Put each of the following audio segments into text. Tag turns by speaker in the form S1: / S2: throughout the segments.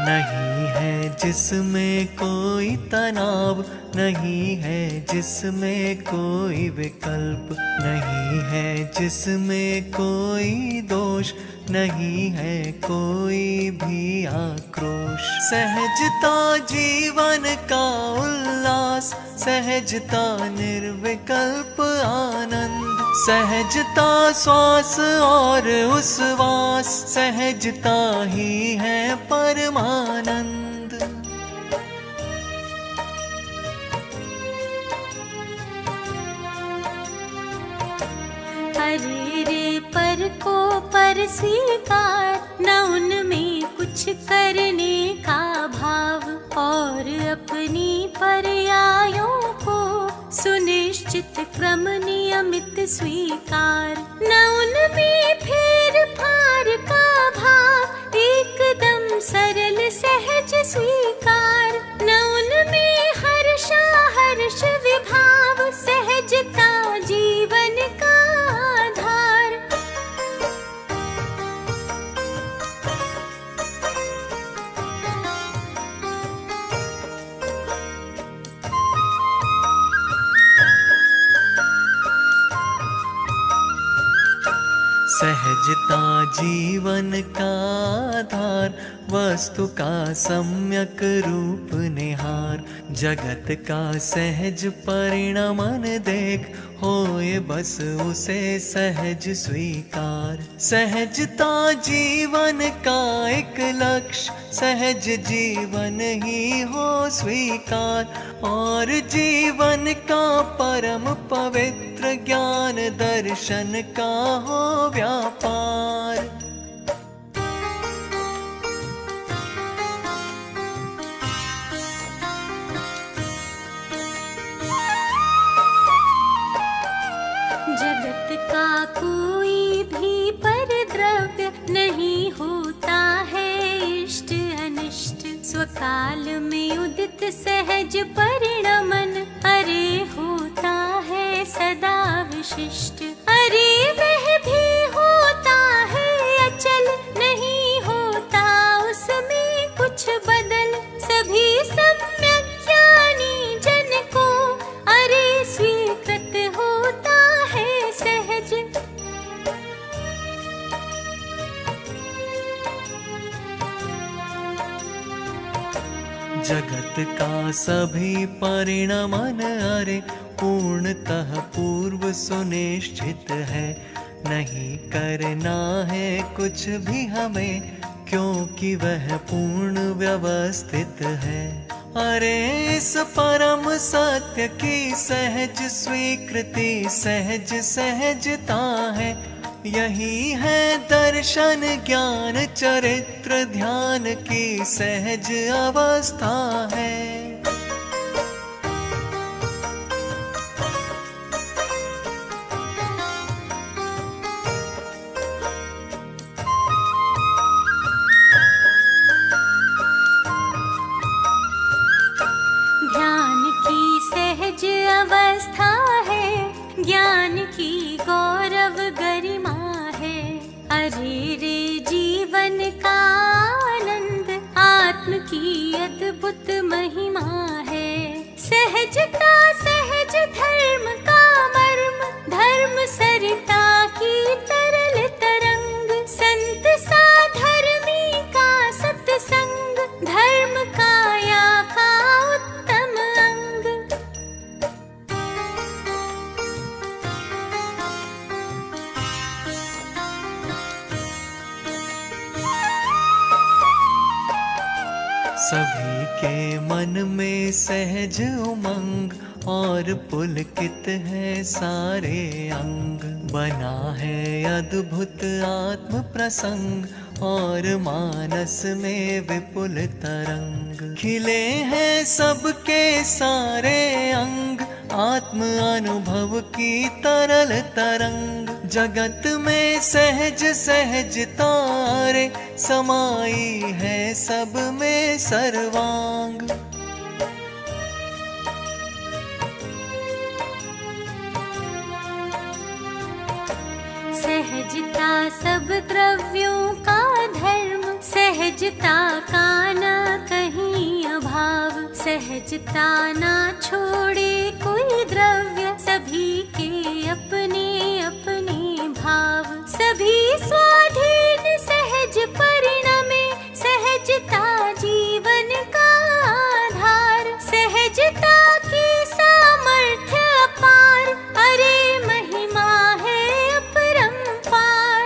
S1: नहीं है जिसमें कोई तनाव, नहीं है जिसमें कोई विकल्प, नहीं है जिसमें कोई दोष, नहीं है कोई भी आक्रोश। सहजता जीवन का उल्लास, सहजता निर्विकल्प आनंद, सहजता श्वास और उच्छ्वास, सहजता ही है परमानंद।
S2: अरे रे पर को पर स्वीकार, न उनमें कुछ करने का भाव, और अपनी पर्यायों को सुनिश्चित क्रम नियमित स्वीकार। न उनमें फेर फार का भाव, एकदम सरल सहज स्वीकार। न उनमें हर्षा हर्ष विभाव, सहजता जीवन का आधार।
S1: सहजता जीवन का आधार, वस्तु का सम्यक रूप निहार। जगत का सहज परिणमन देख, होए बस उसे सहज स्वीकार। सहजता जीवन का एक लक्ष्य, सहज जीवन ही हो स्वीकार। और जीवन का परम पवित्र ज्ञान दर्शन का हो व्यापार।
S2: जगत का कोई भी परद्रव्य नहीं होता है इष्ट अनिष्ट, स्वकाल में उदित सहज परिणमन, अरे होता है सदा विशिष्ट। अरे वह भी होता है अचल, नहीं होता उसमें कुछ बदल। सभी सम्यक ज्ञानी जन को अरे स्वीकृत होता है सहज।
S1: जगत का सभी परिणमन अरे पूर्णतः पूर्व सुनिश्चित है। नहीं करना है कुछ भी हमें, क्योंकि वह पूर्ण व्यवस्थित है। अरे इस परम सत्य की सहज स्वीकृति सहज सहजता है। यही है दर्शन ज्ञान चरित्र ध्यान की सहज अवस्था है।
S2: ध्यान की सहज अवस्था है, ज्ञान की गौरव गरिमा है। अरे रे जीवन का आनंद, आत्म की अद्भुत महिमा है। सहजता सहज धर्म का मर्म, धर्म सरिता की तरल तरंग। संत साधर्मी का सत्संग, धर्म काया का उत्तम अंग।
S1: सभी के मन में सहज उमंग, और पुलकित है सारे अंग। बना है अद्भुत आत्म प्रसंग, और मानस में विपुल तरंग। खिले हैं सबके सारे अंग, आत्म अनुभव की तरल तरंग। जगत में सहज सहजता रे, समाई है सब में सर्वांग।
S2: सहजता सब द्रव्यों का धर्म, सहज सहजता का न कहीं अभाव, सहजता ना छोड़े कोई द्रव्य, सभी के अपने अपने भाव, सभी स्वाधीन सहज परिणमे, सहजता जीवन का आधार, सहजता की सामर्थ्य अपार, अरे महिमा है अपरंपार।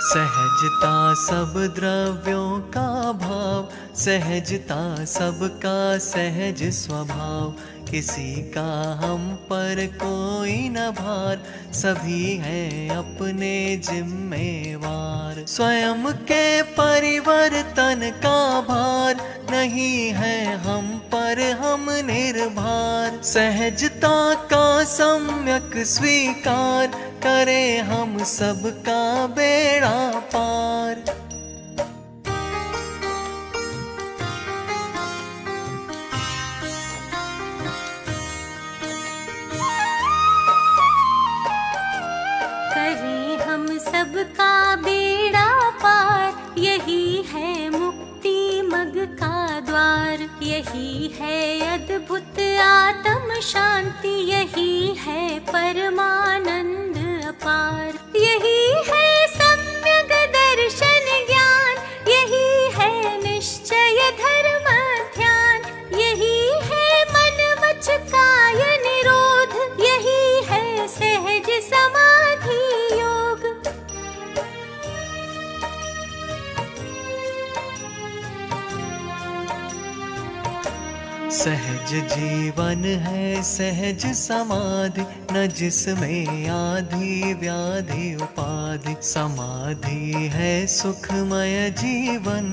S1: सहजता सब द्रव्यों का भाव, सहजता सबका सहज स्वभाव, किसी का हम पर कोई न भार, सभी हैं अपने जिम्मेवार। स्वयं के परिवर्तन का भार नहीं है हम पर, हम निर्भर। सहजता का सम्यक स्वीकार करे हम सबका बेड़ा पार।
S2: करें हम सबका बेड़ा पार, यही है मुक्ति मग का द्वार, यही है अद्भुत आत्म शांति, यही है परमानंद अपार, यही है सम्यक दर्शन ज्ञान, यही है निश्चय धर्म ध्यान, यही है मन वच काय निरोध, यही है सहज समाधि योग।
S1: सहज जीवन है सहज समाधि, न जिसमें आधि व्याधि उपाधि। समाधि है सुखमय जीवन,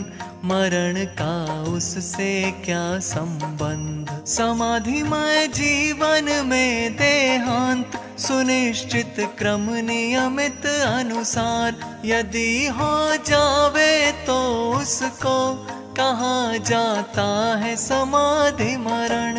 S1: मरण का उससे क्या संबंध। समाधिमय जीवन में देहांत, सुनिश्चित क्रम नियमित अनुसार, यदि हो जावे तो उसको कहा जाता है समाधि मरण।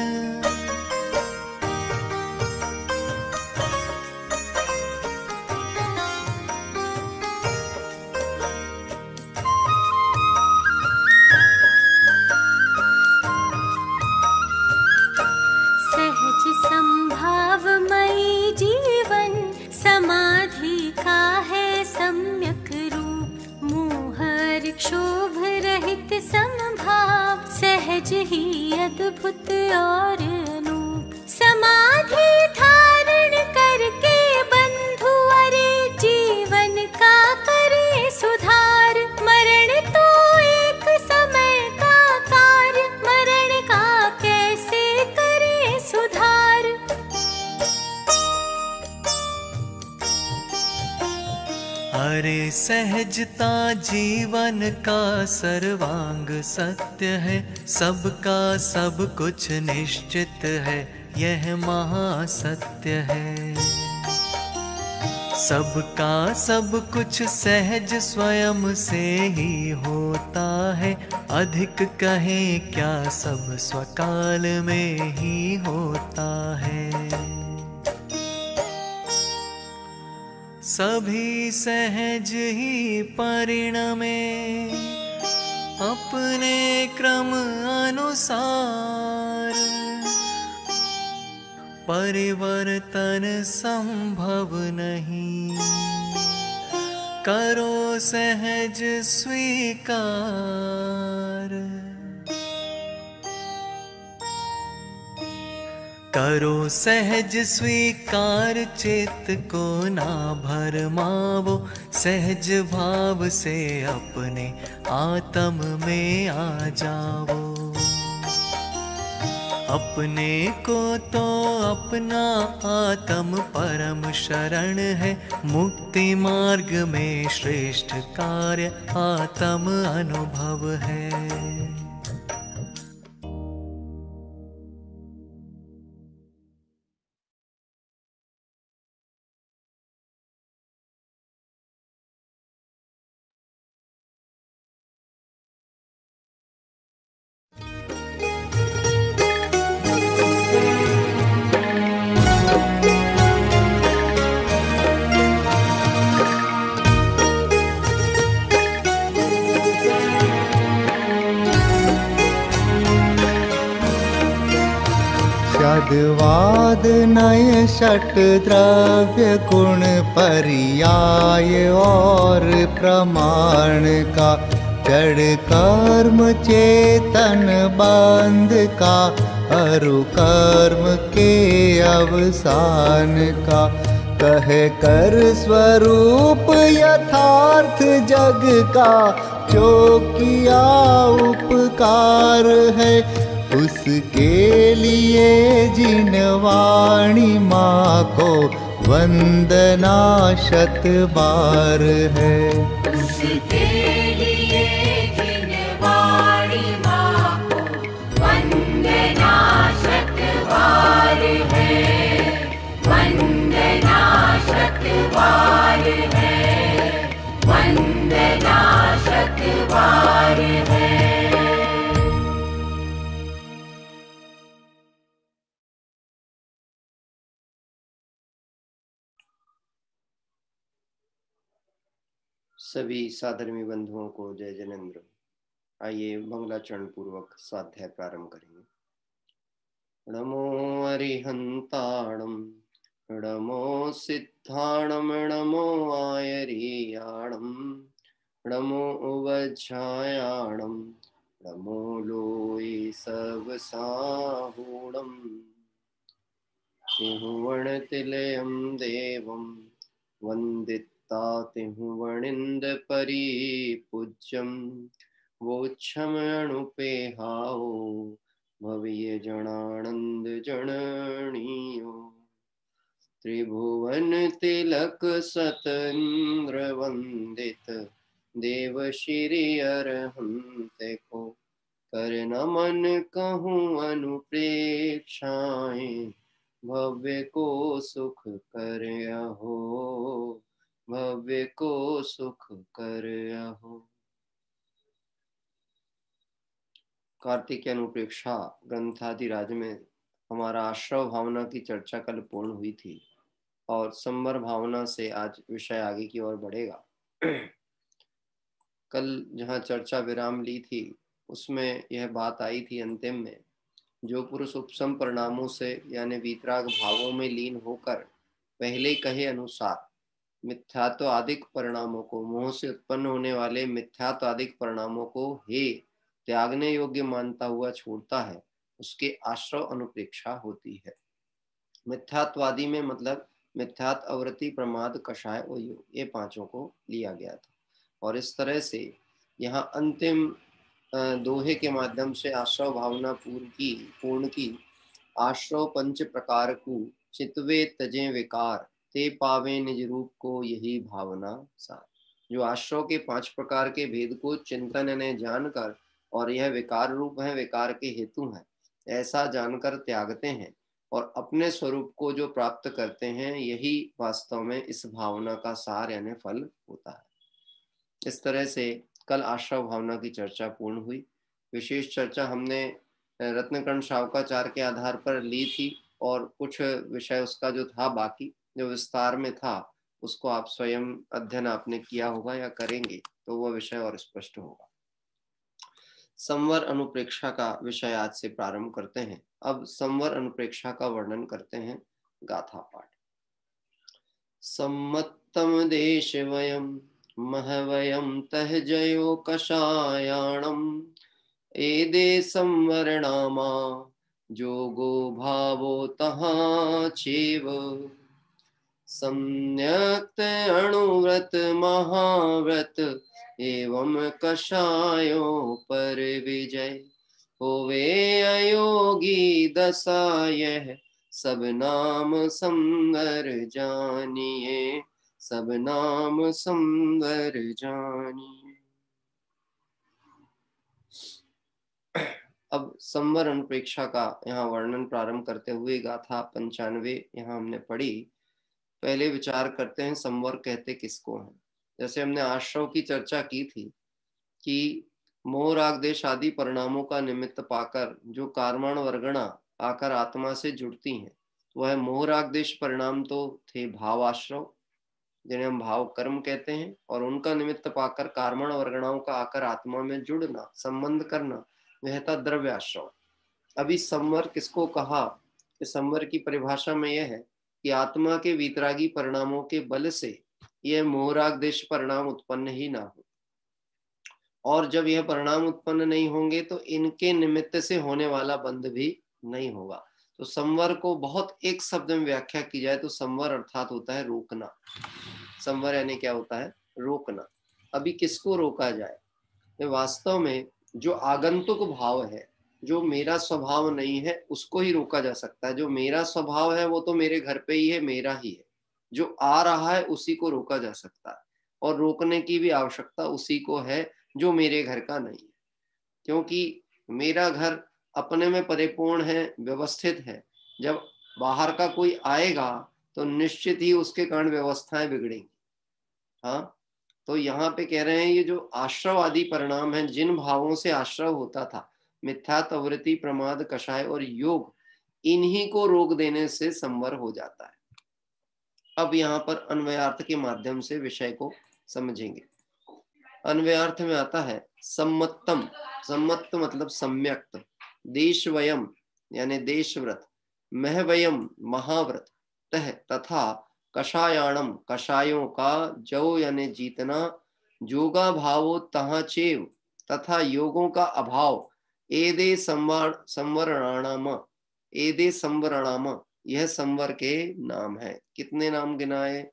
S2: सहज संभावमयी जीवन, समाधि का है सम्यक रूप, मोह क्षोभ रहित समभाव, सहज ही अद्भुत और अनूप। समाधि धारण करके बंधु अरे जीवन का करे सुधार, मरण तो एक समय का कार्य, मरण का कैसे करे सुधार।
S1: अरे सहजता जीवन का सर्वांग सत्य है, सबका सब कुछ निश्चित है, यह महासत्य है। सबका सब कुछ सहज स्वयं से ही होता है, अधिक कहें क्या सब स्वकाल में ही होता है। सभी सहज ही परिणमे, अपने क्रम अनुसार, परिवर्तन संभव नहीं, करो सहज स्वीकार। करो सहज स्वीकार, चित्त को ना भरमावो, सहज भाव से अपने आत्म में आ जाओ। अपने को तो अपना आत्म परम शरण है, मुक्ति मार्ग में श्रेष्ठ कार्य आत्म अनुभव है।
S3: वेदवाद नय षट द्रव्य गुण पर्याय और प्रमाण का, जड़ कर्म चेतन बंध का, अरु कर्म के अवसान का, कहे कर स्वरूप यथार्थ जग का, जो किया उपकार है उसके लिए जिन वाणी माँ को वंदना शत बार है।
S2: उसके लिए जिन वाणी माँ को वंदना शत बार है, वंदना शत बार है, वंदना शत बार है।
S4: सभी साधर्मी बंधुओं को जय जनेन्द्र। आइए मंगलाचरण पूर्वक स्वाध्याय प्रारंभ करेंगे। नमो अरिहंताणम, नमो सिद्धाणम, नमो आयरियाणम, नमो उवज्झायाणम, नमो लोई सब साहूणम, तिहुवण तिलयम देवम वंदित तातिहुवणिंद परिपूज्यम, वोच्छम अणुपेहाओ भव्य जनानंद जननीयो, त्रिभुवन तिलक सतेन्द्र वंदित देव श्री अरहंत को, कर नमन कहूँ अनुप्रेक्षाएं, भव्य को सुख कर अहो, भव्य को सुख कर अहो। कार्तिक अनुप्रेक्षा ग्रंथादिराज में हमारा आश्रव भावना की चर्चा कल पूर्ण हुई थी और संवर भावना से आज विषय आगे की ओर बढ़ेगा। कल जहाँ चर्चा विराम ली थी उसमें यह बात आई थी अंतिम में, जो पुरुष उपसम परिणामों से यानी वीतराग भावों में लीन होकर पहले कहे अनुसार मिथ्यात्व आदिक परिणामों को, मोह से उत्पन्न होने वाले मिथ्यात्व आदिक परिणामों को हे त्यागने योग्य मानता हुआ छोड़ता है, उसके आश्रव अनुप्रेक्षा होती है। मिथ्यात्वादी में मतलब मिथ्यात्व, अवृत्ति, प्रमाद, कषाय और योग, ये पांचों को लिया गया था। और इस तरह से यहाँ अंतिम दोहे के माध्यम से आश्रव भावना पूर्ण की। आश्रव पंच प्रकार को चितवे तजे विकार, ते पावे निज रूप को यही भावना सार। जो आश्रव के 5 प्रकार के भेद को चिंतन ने जानकर और यह विकार रूप है, विकार के हेतु है, ऐसा जानकर त्यागते हैं और अपने स्वरूप को जो प्राप्त करते हैं, यही वास्तव में इस भावना का सार यानी फल होता है। इस तरह से कल आश्रव भावना की चर्चा पूर्ण हुई। विशेष चर्चा हमने रत्नकर्ण शावकाचार के आधार पर ली थी और कुछ विषय उसका जो था बाकी जो विस्तार में था उसको आप स्वयं अध्ययन आपने किया होगा या करेंगे तो वह विषय और स्पष्ट होगा। संवर अनुप्रेक्षा का विषय आज से प्रारंभ करते हैं। अब संवर अनुप्रेक्षा का वर्णन करते हैं गाथा पाठ। सम्मत्तम देश वयम महवयम तह जयो कषायाणम, एदे संवरणामा जोगो भावो तहाँ चेव, सम्यक्त अणुव्रत महाव्रत एवं कषायो पर विजय, होवे अयोगी दशा यह सब नाम संवर जानिए, सब नाम संवर जानिए। अब संवर अनुप्रेक्षा का यहाँ वर्णन प्रारंभ करते हुए गाथा 95 यहाँ हमने पढ़ी। पहले विचार करते हैं संवर कहते किसको हैं। जैसे हमने आश्रव की चर्चा की थी कि मोह राग देश आदि परिणामों का निमित्त पाकर जो कार्माण वर्गणा आकर आत्मा से जुड़ती हैं, वह मोह राग देश परिणाम तो थे भाव आश्रव, जिन्हें हम भाव कर्म कहते हैं, और उनका निमित्त पाकर कार्मण वर्गणाओं का आकर आत्मा में जुड़ना, संबंध करना, वह था द्रव्य आश्रव। अभी संवर किसको कहा इस संवर की परिभाषा में यह है कि आत्मा के वीतरागी परिणामों के बल से यह मोहराग देश परिणाम उत्पन्न ही ना हो, और जब यह परिणाम उत्पन्न नहीं होंगे तो इनके निमित्त से होने वाला बंध भी नहीं होगा। तो संवर को बहुत एक शब्द में व्याख्या की जाए तो संवर अर्थात होता है रोकना। संवर यानी क्या होता है? रोकना। अभी किसको रोका जाए? तो वास्तव में जो आगंतुक भाव है, जो मेरा स्वभाव नहीं है, उसको ही रोका जा सकता है। जो मेरा स्वभाव है वो तो मेरे घर पे ही है, मेरा ही है। जो आ रहा है उसी को रोका जा सकता है, और रोकने की भी आवश्यकता उसी को है जो मेरे घर का नहीं है, क्योंकि मेरा घर अपने में परिपूर्ण है, व्यवस्थित है। जब बाहर का कोई आएगा तो निश्चित ही उसके कारण व्यवस्थाएं बिगड़ेंगी। हाँ, तो यहाँ पे कह रहे हैं ये जो आश्रव आदि परिणाम हैं, जिन भावों से आश्रव होता था, मिथ्यात्वृत्ति, प्रमाद, कषाय और योग, इन्हीं को रोक देने से संवर हो जाता है। अब यहाँ पर अन्वयार्थ के माध्यम से विषय को समझेंगे। अन्वयार्थ में आता है सम्मतम। सम्मत मतलब सम्यक्त। देशवयम यानी देशव्रत। महवयम महाव्रत। तह तथा कषायाणम कषायों का, जो यानी जीतना, जोगा भावो तहा चेव तथा योगों का अभाव, एदे संवरणाम, एदे संवरणाम, यह संवर के नाम है। कितने नाम गिनाए?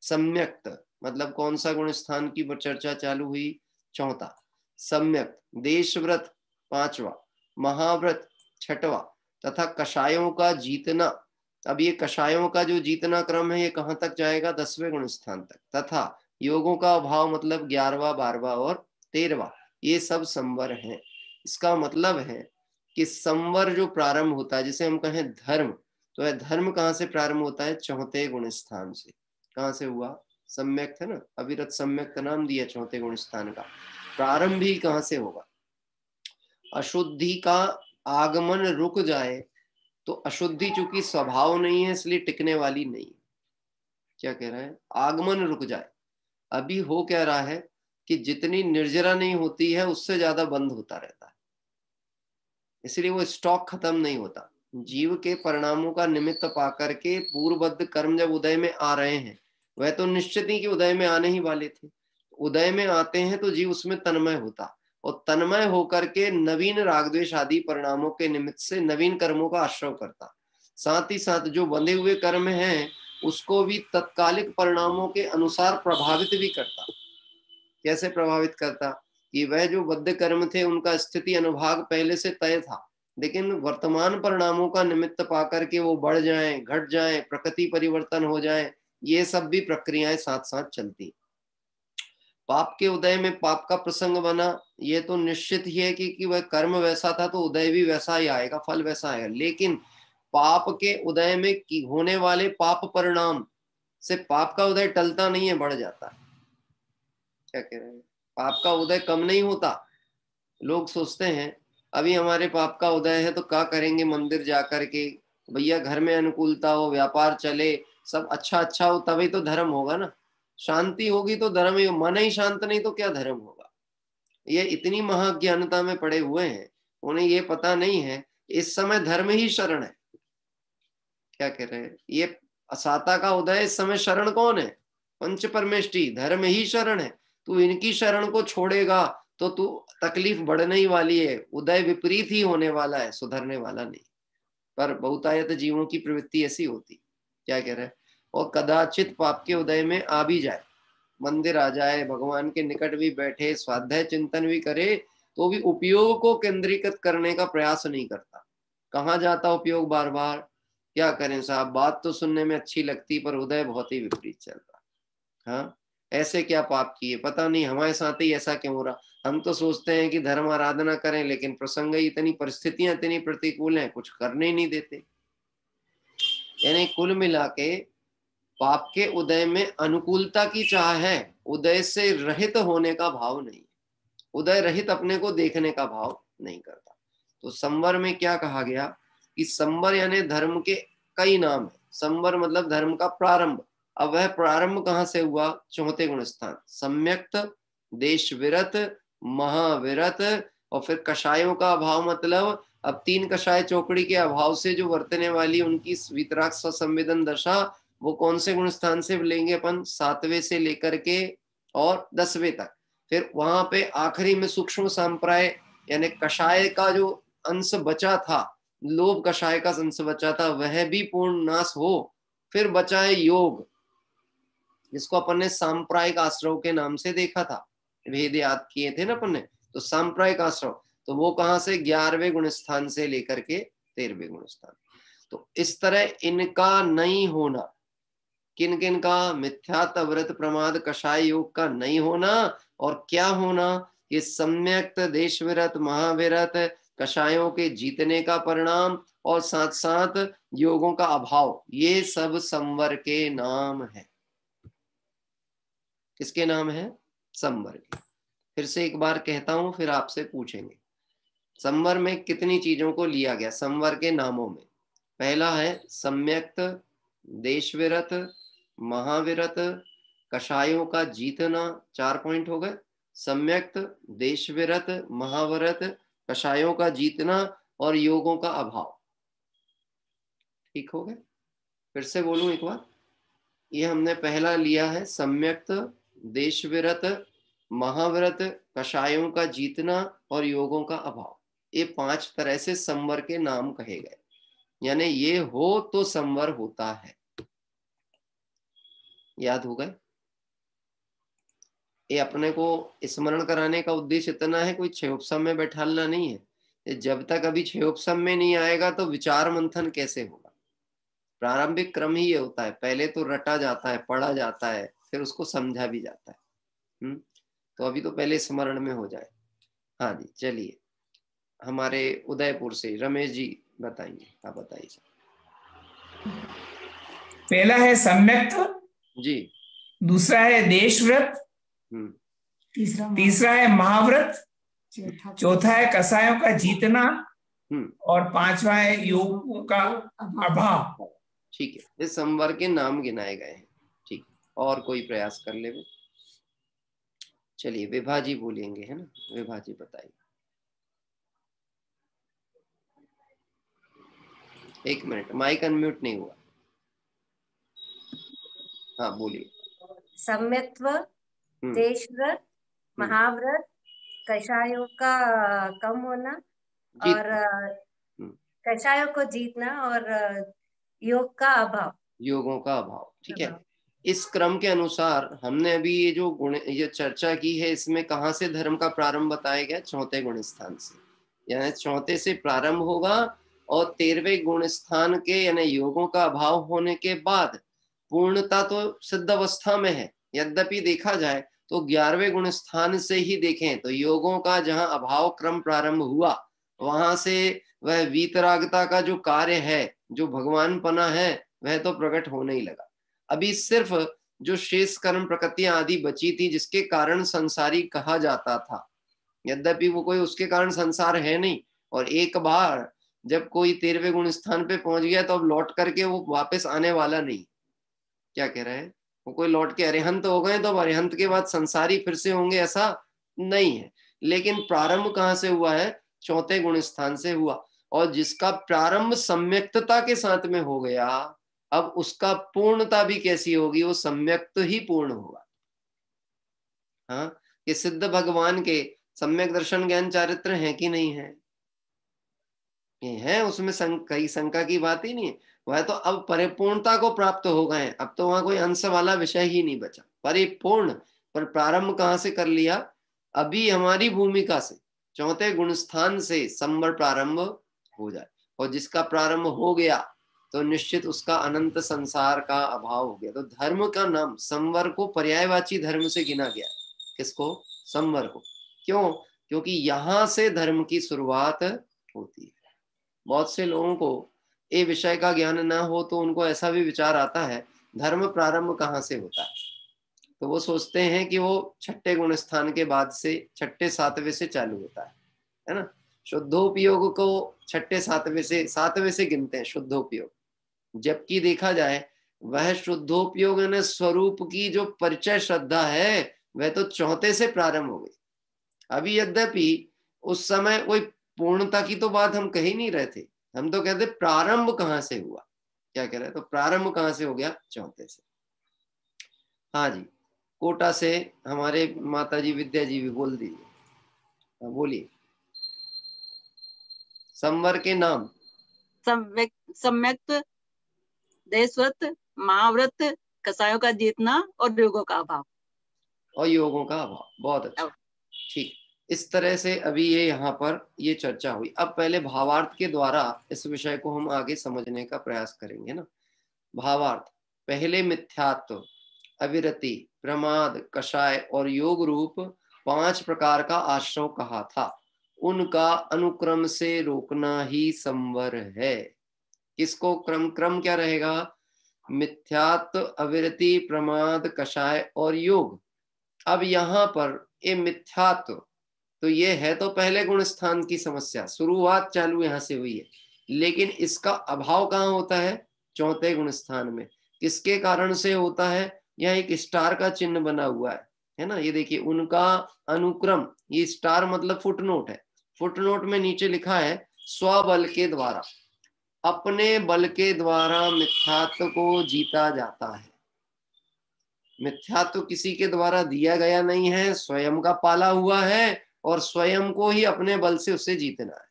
S4: सम्यक्त मतलब कौन सा गुण स्थान की चर्चा चालू हुई? चौथा। सम्यक, देशव्रत पांचवा, महाव्रत छठवा, तथा कषायों का जीतना। अब ये कषायों का जो जीतना क्रम है ये कहां तक जाएगा? 10वें गुण स्थान तक। तथा योगों का अभाव मतलब 11वां, 12वां और 13वां, ये सब संवर हैं। इसका मतलब है कि संवर जो प्रारंभ होता है, जिसे हम कहें धर्म, तो यह धर्म कहां से प्रारंभ होता है? चौथे गुण स्थान से। कहां से हुआ? सम्यक है ना, अविरत सम्यक का नाम दिया चौथे गुण स्थान का। प्रारंभ ही कहां से होगा? अशुद्धि का आगमन रुक जाए तो, अशुद्धि चूंकि स्वभाव नहीं है इसलिए टिकने वाली नहीं। क्या कह रहा है? आगमन रुक जाए। अभी हो क्या रहा है कि जितनी निर्जरा नहीं होती है उससे ज्यादा बंद होता रहता है, इसलिए वो स्टॉक खत्म नहीं होता। जीव के परिणामों का निमित्त पाकर के पूर्वबद्ध कर्म जब उदय में आ रहे हैं, वह तो निश्चित ही कि उदय में आने ही वाले थे। उदय में आते हैं तो जीव उसमें तन्मय होता, और तन्मय होकर के नवीन रागद्वेष आदि परिणामों के निमित्त से नवीन कर्मों का आश्रय करता। साथ ही साथ जो बंधे हुए कर्म हैं उसको भी तत्कालिक परिणामों के अनुसार प्रभावित भी करता। कैसे प्रभावित करता? कि वह जो बद्ध कर्म थे उनका स्थिति अनुभाग पहले से तय था, लेकिन वर्तमान परिणामों का निमित्त पाकर के वो बढ़ जाएं, घट जाएं, प्रकृति परिवर्तन हो जाए, ये सब भी प्रक्रियाएं साथ साथ चलती। पाप के उदय में पाप का प्रसंग बना, ये तो निश्चित ही है कि वह कर्म वैसा था तो उदय भी वैसा ही आएगा, फल वैसा आएगा। लेकिन पाप के उदय में होने वाले पाप परिणाम से पाप का उदय टलता नहीं है, बढ़ जाता है। क्या कह रहे हैं? पाप का उदय कम नहीं होता। लोग सोचते हैं अभी हमारे पाप का उदय है तो क्या करेंगे, मंदिर जाकर के, भैया घर में अनुकूलता हो, व्यापार चले, सब अच्छा अच्छा हो, तभी तो धर्म होगा ना। शांति होगी तो धर्म ही, मन ही शांत नहीं तो क्या धर्म होगा। ये इतनी महाज्ञानता में पड़े हुए हैं, उन्हें ये पता नहीं है इस समय धर्म ही शरण है। क्या कह रहे हैं? ये असाता का उदय, इस समय शरण कौन है? पंच परमेष्टि, धर्म ही शरण है। तू इनकी शरण को छोड़ेगा तो तू तकलीफ बढ़ने ही वाली है, उदय विपरीत ही होने वाला है, सुधरने वाला नहीं। पर बहुतायत जीवों की प्रवृत्ति ऐसी होती। क्या कह रहे हैं? और कदाचित पाप के उदय में आ भी जाए, मंदिर आ जाए, भगवान के निकट भी बैठे, स्वाध्याय चिंतन भी करे, तो भी उपयोग को केंद्रीकृत करने का प्रयास नहीं करता। कहाँ जाता उपयोग? बार बार। क्या करें साहब, बात तो सुनने में अच्छी लगती पर उदय बहुत ही विपरीत चल रहा। हाँ, ऐसे क्या पाप किए, पता नहीं हमारे साथ ही ऐसा क्यों हो रहा। हम तो सोचते हैं कि धर्म आराधना करें, लेकिन प्रसंग ही इतनी, परिस्थितियां इतनी प्रतिकूल हैं, कुछ करने ही नहीं देते। यानी कुल मिला के पाप के उदय में अनुकूलता की चाह है, उदय से रहित होने का भाव नहीं, उदय रहित अपने को देखने का भाव नहीं करता। तो संवर में क्या कहा गया कि संवर यानी धर्म के कई नाम है। संवर मतलब धर्म का प्रारंभ। अब वह प्रारंभ कहां से हुआ? चौथे गुण स्थान। सम्यक्त, देश विरत, महाविरत, और फिर कषायों का अभाव मतलब अब 3 कषाय चौकड़ी के अभाव से जो वर्तने वाली उनकी वीतराग संवेदन दशा, वो कौन से गुण स्थान से लेंगे अपन? 7वें से लेकर के और 10वें तक। फिर वहां पे आखिरी में सूक्ष्म संप्राय यानी कषाय का जो अंश बचा था, लोभ कषाय का अंश बचा था, वह भी पूर्ण नाश हो। फिर बचा है योग, जिसको अपन ने सांप्रायिक आश्रव के नाम से देखा था, भेद याद किए थे ना अपन ने। तो सांप्रायिक आश्रव, तो वो कहां से? 11वें गुण स्थान से लेकर के 13वें गुण स्थान। तो इस तरह इनका नहीं होना, किन किन का? मिथ्यात्व, व्रत, प्रमाद, कषाय योग का नहीं होना। और क्या होना? ये सम्यक्त देशविरत, महाविरत, कषायों के जीतने का परिणाम, और साथ साथ योगों का अभाव, ये सब संवर के नाम है। किसके नाम है? संवर के। फिर से एक बार कहता हूं, फिर आपसे पूछेंगे। संवर में कितनी चीजों को लिया गया संवर के नामों में? पहला है सम्यक्त देशविरत, महाविरत, कषायों का जीतना, 4 पॉइंट हो गए। सम्यक्त देशविरत, महाविरत, कषायों का जीतना और योगों का अभाव। ठीक हो गए? फिर से बोलूं एक बार, ये हमने पहला लिया है सम्यक्त देशविरत, महाव्रत, कषायों का जीतना और योगों का अभाव। ये 5 तरह से संवर के नाम कहे गए, यानी ये हो तो संवर होता है। याद हो गए? ये अपने को स्मरण कराने का उद्देश्य इतना है, कोई क्षयोपसम में बैठालना नहीं है। जब तक अभी क्षयोपसम में नहीं आएगा तो विचार मंथन कैसे होगा? प्रारंभिक क्रम ही ये होता है, पहले तो रटा जाता है, पढ़ा जाता है, फिर उसको समझा भी जाता है। तो अभी तो पहले स्मरण में हो जाए। हाँ जी, चलिए हमारे उदयपुर से रमेश जी बताइए, आप बताइए।
S5: पहला है सम्यक्त
S4: जी,
S5: दूसरा है देशव्रत, तीसरा है महाव्रत, चौथा है कषायों का जीतना और 5वां है योग का अभाव।
S4: ठीक है, इस संवर के नाम गिनाए गए हैं। ठीक, और कोई प्रयास कर ले? चलिए विभा जी बोलेंगे, है ना? विभा जी बताइए। 1 मिनट, माइक अनम्यूट नहीं हुआ। हाँ बोलिए।
S2: सम्यत्व, देशव्रत, महाव्रत, कषायों का कम होना और कषायों को जीतना और योग का अभाव। योगों का अभाव,
S4: ठीक है। इस क्रम के अनुसार हमने अभी ये जो गुण ये चर्चा की है, इसमें कहाँ से धर्म का प्रारंभ बताया गया? 4थे गुण स्थान से, यानी 4थे से प्रारंभ होगा और 13वें गुण स्थान के यानी योगों का अभाव होने के बाद पूर्णता तो सिद्ध अवस्था में है। यद्यपि देखा जाए तो 11वें गुण स्थान से ही देखें तो योगों का जहां अभाव क्रम प्रारंभ हुआ, वहां से वह वीतरागता का जो कार्य है, जो भगवान पना है, वह तो प्रकट होने ही लगा। अभी सिर्फ जो शेष कर्म प्रकृतियां आदि बची थी, जिसके कारण संसारी कहा जाता था, यद्यपि वो कोई उसके कारण संसार है नहीं। और एक बार जब कोई 13वें गुण स्थान पे पहुंच गया तो अब लौट करके वो वापस आने वाला नहीं। क्या कह रहे हैं? वो कोई लौट के अरिहंत हो गए तो अब अरिहंत के बाद संसारी फिर से होंगे, ऐसा नहीं है। लेकिन प्रारंभ कहाँ से हुआ है? 4थे गुण स्थान से हुआ। और जिसका प्रारंभ सम्यक्तता के साथ में हो गया, अब उसका पूर्णता भी कैसी होगी? वो सम्यक्त ही पूर्ण होगा। हाँ, कि सिद्ध भगवान के सम्यक दर्शन ज्ञान चारित्र है कि नहीं है? ये है, उसमें कई शंका की बात ही नहीं है। वह तो अब परिपूर्णता को प्राप्त हो गए, अब तो वहां कोई अंश वाला विषय ही नहीं बचा, परिपूर्ण। पर प्रारंभ कहां से कर लिया? अभी हमारी भूमिका से 4थे गुण स्थान से संवर प्रारंभ हो जाए, और जिसका प्रारंभ हो गया तो निश्चित उसका अनंत संसार का अभाव हो गया। तो धर्म का नाम संवर को पर्यायवाची धर्म से गिना गया। किसको? संवर को। क्यों? क्योंकि यहां से धर्म की शुरुआत होती है। बहुत से लोगों को ये विषय का ज्ञान ना हो तो उनको ऐसा भी विचार आता है, धर्म प्रारंभ कहाँ से होता है? तो वो सोचते हैं कि वो 6ठे गुण स्थान के बाद से 6ठे 7वें से चालू होता है ना? शुद्धोपयोग को 6ठे 7वें से गिनते हैं शुद्धोपयोग। जबकि देखा जाए वह शुद्धोपयोग यानी स्वरूप की जो परिचय श्रद्धा है, वह तो 4थे से प्रारंभ हो गई। अभी यद्यपि उस समय कोई पूर्णता की तो बात हम कह ही नहीं रहे थे, हम तो कहते प्रारंभ कहाँ से हुआ। क्या कह रहे हैं? तो प्रारंभ कहाँ से हो गया? चौथे से। हाँ जी, कोटा से हमारे माता जी विद्या जी भी बोल दीजिए। बोलिए। संवर के नाम
S6: सम्यक्त, देशव्रत, महाव्रत, कसायों का जीतना और योगों का अभाव।
S4: और योगों का अभाव, बहुत अच्छा, ठीक। इस तरह से अभी ये यहाँ पर ये चर्चा हुई। अब पहले भावार्थ के द्वारा इस विषय को हम आगे समझने का प्रयास करेंगे ना। भावार्थ, पहले मिथ्यात्व, अविरति, प्रमाद, कषाय और योग रूप 5 प्रकार का आश्रव कहा था, उनका अनुक्रम से रोकना ही संवर है। किसको क्रम? क्रम क्या रहेगा? मिथ्यात्व, अविरति, प्रमाद, कषाय और योग। अब यहाँ पर ये मिथ्यात्व तो ये है तो पहले गुण स्थान की समस्या, शुरुआत चालू यहाँ से हुई है, लेकिन इसका अभाव कहाँ होता है? चौथे गुण स्थान में। किसके कारण से होता है? यहाँ एक स्टार का चिन्ह बना हुआ है ना, ये देखिए, उनका अनुक्रम, ये स्टार मतलब फुटनोट है। फुटनोट में नीचे लिखा है स्वबल के द्वारा, अपने बल के द्वारा मिथ्यात्व को जीता जाता है। मिथ्यात्व किसी के द्वारा दिया गया नहीं है, स्वयं का पाला हुआ है और स्वयं को ही अपने बल से उसे जीतना है।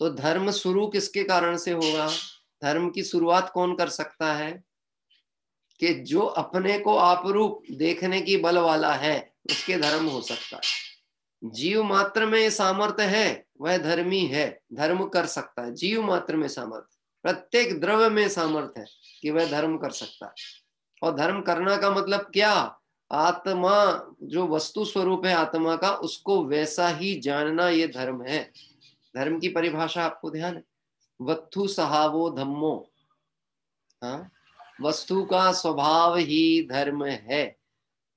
S4: तो धर्म शुरू किसके कारण से होगा? धर्म की शुरुआत कौन कर सकता है? कि जो अपने को आपरूप देखने की बल वाला है, उसके धर्म हो सकता है। जीव मात्र में सामर्थ्य है, वह धर्मी है, धर्म कर सकता है। जीव मात्र में सामर्थ्य, प्रत्येक द्रव्य में सामर्थ्य है कि वह धर्म कर सकता है। और धर्म करना का मतलब क्या? आत्मा जो वस्तु स्वरूप है आत्मा का, उसको वैसा ही जानना, ये धर्म है। धर्म की परिभाषा आपको ध्यान है, वस्तु सहावो धम्मो। हाँ, वस्तु का स्वभाव ही धर्म है।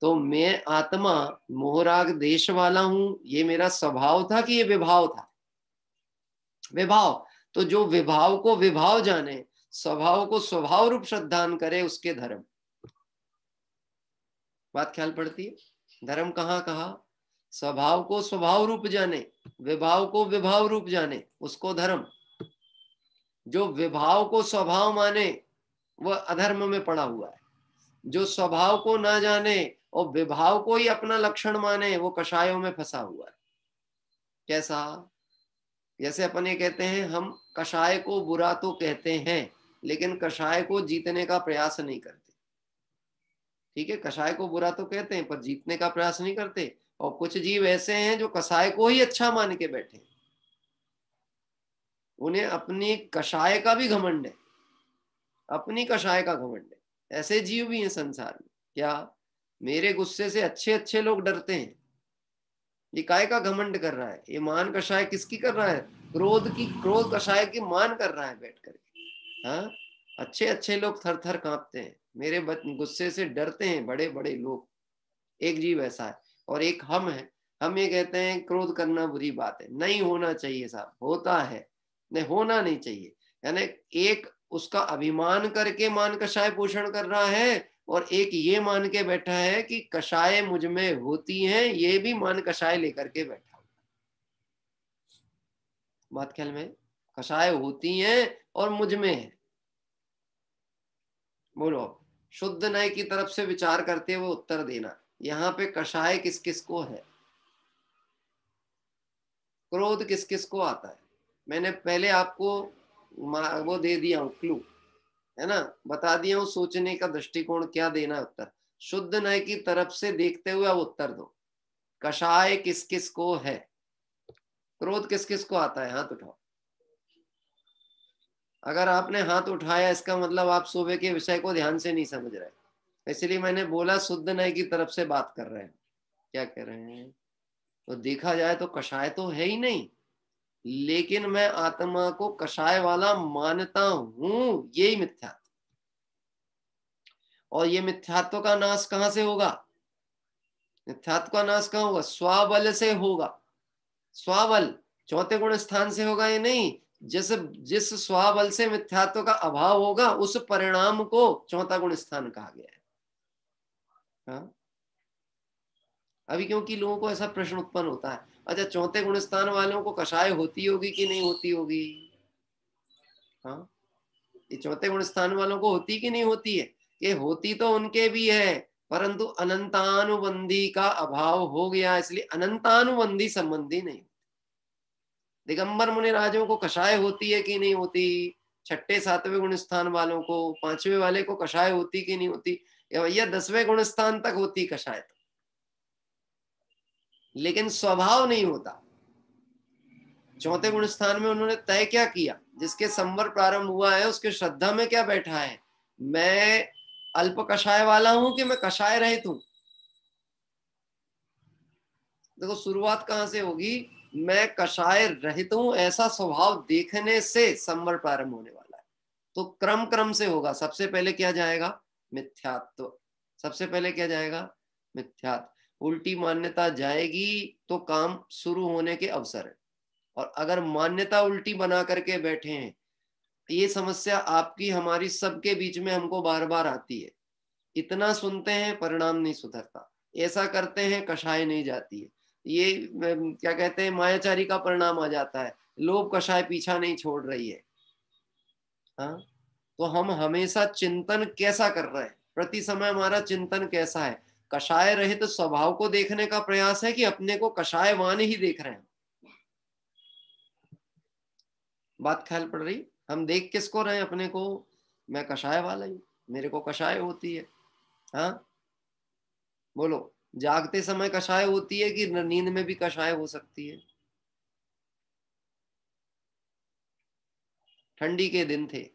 S4: तो मैं आत्मा मोहराग देश वाला हूं, ये मेरा स्वभाव था कि ये विभाव था? विभाव। तो जो विभाव को विभाव जाने, स्वभाव को स्वभाव रूप श्रद्धान करे, उसके धर्म। बात ख्याल पड़ती है? धर्म कहाँ कहा? स्वभाव को स्वभाव रूप जाने, विभाव को विभाव रूप जाने, उसको धर्म। जो विभाव को स्वभाव माने वह अधर्म में पड़ा हुआ है। जो स्वभाव को ना जाने और विभाव को ही अपना लक्षण माने, वो कषायों में फंसा हुआ है। कैसा? जैसे अपन ये कहते हैं, हम कषाय को बुरा तो कहते हैं, लेकिन कषाय को जीतने का प्रयास नहीं करते। ठीक है, कषाय को बुरा तो कहते हैं पर जीतने का प्रयास नहीं करते। और कुछ जीव ऐसे हैं जो कषाय को ही अच्छा मान के बैठे, उन्हें अपनी कषाय का भी घमंड है, अपनी कषाय का घमंड है। ऐसे जीव भी हैं संसार में। क्या? मेरे गुस्से से अच्छे अच्छे लोग डरते हैं। ये काय का घमंड कर रहा है? ये मान कषाय किसकी कर रहा है? क्रोध की, क्रोध कषाय की मान कर रहा है बैठ करके। हाँ, अच्छे अच्छे लोग थर थर कांपते हैं, मेरे गुस्से से डरते हैं बड़े बड़े लोग। एक जीव ऐसा है। और एक हम है, हम ये कहते हैं क्रोध करना बुरी बात है, नहीं होना चाहिए साहब, होता है, नहीं होना नहीं चाहिए। यानी एक उसका अभिमान करके मान कषाय पोषण कर रहा है, और एक ये मान के बैठा है कि कषाय मुझ में होती हैं, ये भी मान कषाय लेकर के बैठा हुआ। बात ख्याल में? कषाय होती हैं और मुझ में है। बोलो, शुद्ध न्याय की तरफ से विचार करते हुए उत्तर देना, यहाँ पे कषाय किस किस को है, क्रोध किस किस को आता है। मैंने पहले आपको वो दे दिया हूं, क्लू है ना, बता दिया हूं सोचने का दृष्टिकोण क्या देना है उत्तर। शुद्ध न्याय की तरफ से देखते हुए आप उत्तर दो, कषाय किस किस को है, क्रोध किस किस को आता है? हाथ उठाओ। अगर आपने हाथ उठाया, इसका मतलब आप सुबह के विषय को ध्यान से नहीं समझ रहे, इसलिए मैंने बोला शुद्ध न्याय की तरफ से बात कर रहे हैं। क्या कह रहे हैं? तो देखा जाए तो कषाय तो है ही नहीं, लेकिन मैं आत्मा को कषाय वाला मानता हूं, यही मिथ्यात्व। और ये मिथ्यात्व का नाश कहां से होगा? मिथ्यात्व का नाश कहां होगा? स्वबल से होगा। स्वबल चौथे गुण स्थान से होगा, ये नहीं। जिस स्वबल से मिथ्यात्व का अभाव होगा, उस परिणाम को चौथा गुण स्थान कहा गया है। हाँ? अभी क्योंकि लोगों को ऐसा प्रश्न उत्पन्न होता है, अच्छा चौथे गुण स्थान वालों को कषाय होती होगी कि नहीं होती होगी? हाँ, ये चौथे गुण स्थान वालों को होती कि नहीं होती है? ये होती तो उनके भी है, परंतु अनंतानुबंधी का अभाव हो गया, इसलिए अनंतानुबंधी संबंधी नहीं। दिगंबर मुनि राजों को कषाय होती है कि नहीं होती? छठे सातवें गुण स्थान वालों को, पांचवें वाले को कषाय होती कि नहीं होती? या भैया 10वें गुण स्थान तक होती कषाय, लेकिन स्वभाव नहीं होता। चौथे गुण स्थान में उन्होंने तय क्या किया? जिसके संवर प्रारंभ हुआ है उसके श्रद्धा में क्या बैठा है? मैं अल्प कषाय वाला हूं कि मैं कषाय रहित हूं? देखो शुरुआत कहां से होगी? मैं कषाय रहित हूं ऐसा स्वभाव देखने से संवर प्रारंभ होने वाला है। तो क्रम क्रम से होगा। सबसे पहले क्या जाएगा? मिथ्यात्व। सबसे पहले क्या जाएगा? मिथ्यात्व। उल्टी मान्यता जाएगी तो काम शुरू होने के अवसर है। और अगर मान्यता उल्टी बना करके बैठे हैं, ये समस्या आपकी हमारी सबके बीच में हमको बार बार आती है। इतना सुनते हैं, परिणाम नहीं सुधरता। ऐसा करते हैं, कषाय नहीं जाती है। ये क्या कहते हैं, मायाचारी का परिणाम आ जाता है। लोभ कषाय पीछा नहीं छोड़ रही है। हाँ, तो हम हमेशा चिंतन कैसा कर रहे हैं? प्रति समय हमारा चिंतन कैसा है? कषाय रहित स्वभाव को देखने का प्रयास है कि अपने को कषायवान ही देख रहे हैं? बात ख्याल पड़ रही? हम देख किसको रहे हैं अपने को? मैं कषाय वाला ही, मेरे को कषाय होती है। हाँ बोलो, जागते समय कषाय होती है कि नींद में भी कषाय हो सकती है? ठंडी के दिन थे,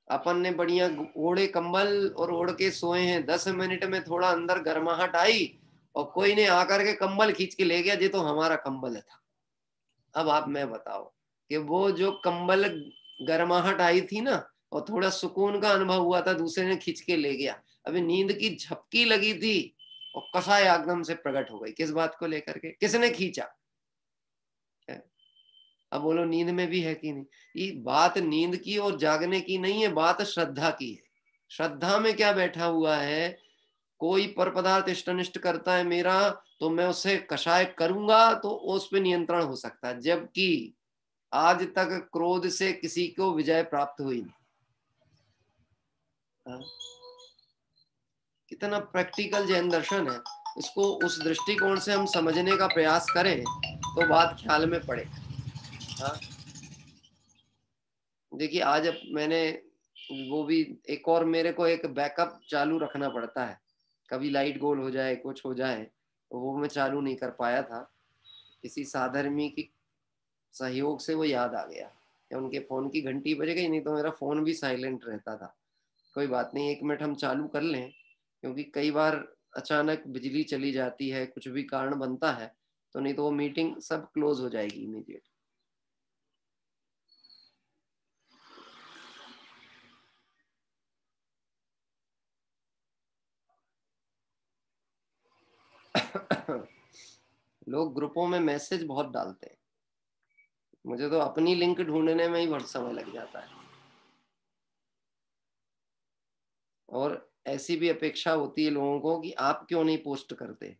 S4: अपन ने बढ़िया ओढ़े कंबल और ओढ़ के सोए हैं। 10 मिनट में थोड़ा अंदर गर्माहट आई और कोई ने आकर के कंबल खींच के ले गया, ये तो हमारा कंबल था। अब आप मैं बताओ कि वो जो कंबल गर्माहट आई थी ना, और थोड़ा सुकून का अनुभव हुआ था, दूसरे ने खींच के ले गया। अभी नींद की झपकी लगी थी और कषाय एकदम से प्रकट हो गई। किस बात को लेकर के? किसने खींचा? अब बोलो नींद में भी है कि नहीं? ये बात नींद की और जागने की नहीं है, बात श्रद्धा की है। श्रद्धा में क्या बैठा हुआ है? कोई पर पदार्थ इष्टनिष्ट करता है मेरा, तो मैं उसे कषाय करूंगा तो उस पर नियंत्रण हो सकता है। जबकि आज तक क्रोध से किसी को विजय प्राप्त हुई नहीं। कितना प्रैक्टिकल जैन दर्शन है। इसको उस दृष्टिकोण से हम समझने का प्रयास करें तो बात ख्याल में पड़े। देखिए आज मैंने वो भी एक और, मेरे को एक बैकअप चालू रखना पड़ता है, कभी लाइट गोल हो जाए, कुछ हो जाए, तो वो मैं चालू नहीं कर पाया था। किसी साधर्मी की सहयोग से वो याद आ गया, या उनके फोन की घंटी बज गई, नहीं तो मेरा फोन भी साइलेंट रहता था। कोई बात नहीं, 1 मिनट हम चालू कर लें, क्योंकि कई बार अचानक बिजली चली जाती है, कुछ भी कारण बनता है, तो नहीं तो वो मीटिंग सब क्लोज हो जाएगी इमीडिएट। लोग ग्रुपों में मैसेज बहुत डालते हैं, मुझे तो अपनी लिंक ढूंढने में ही बहुत समय लग जाता है। और ऐसी भी अपेक्षा होती है लोगों को कि आप क्यों नहीं पोस्ट करते?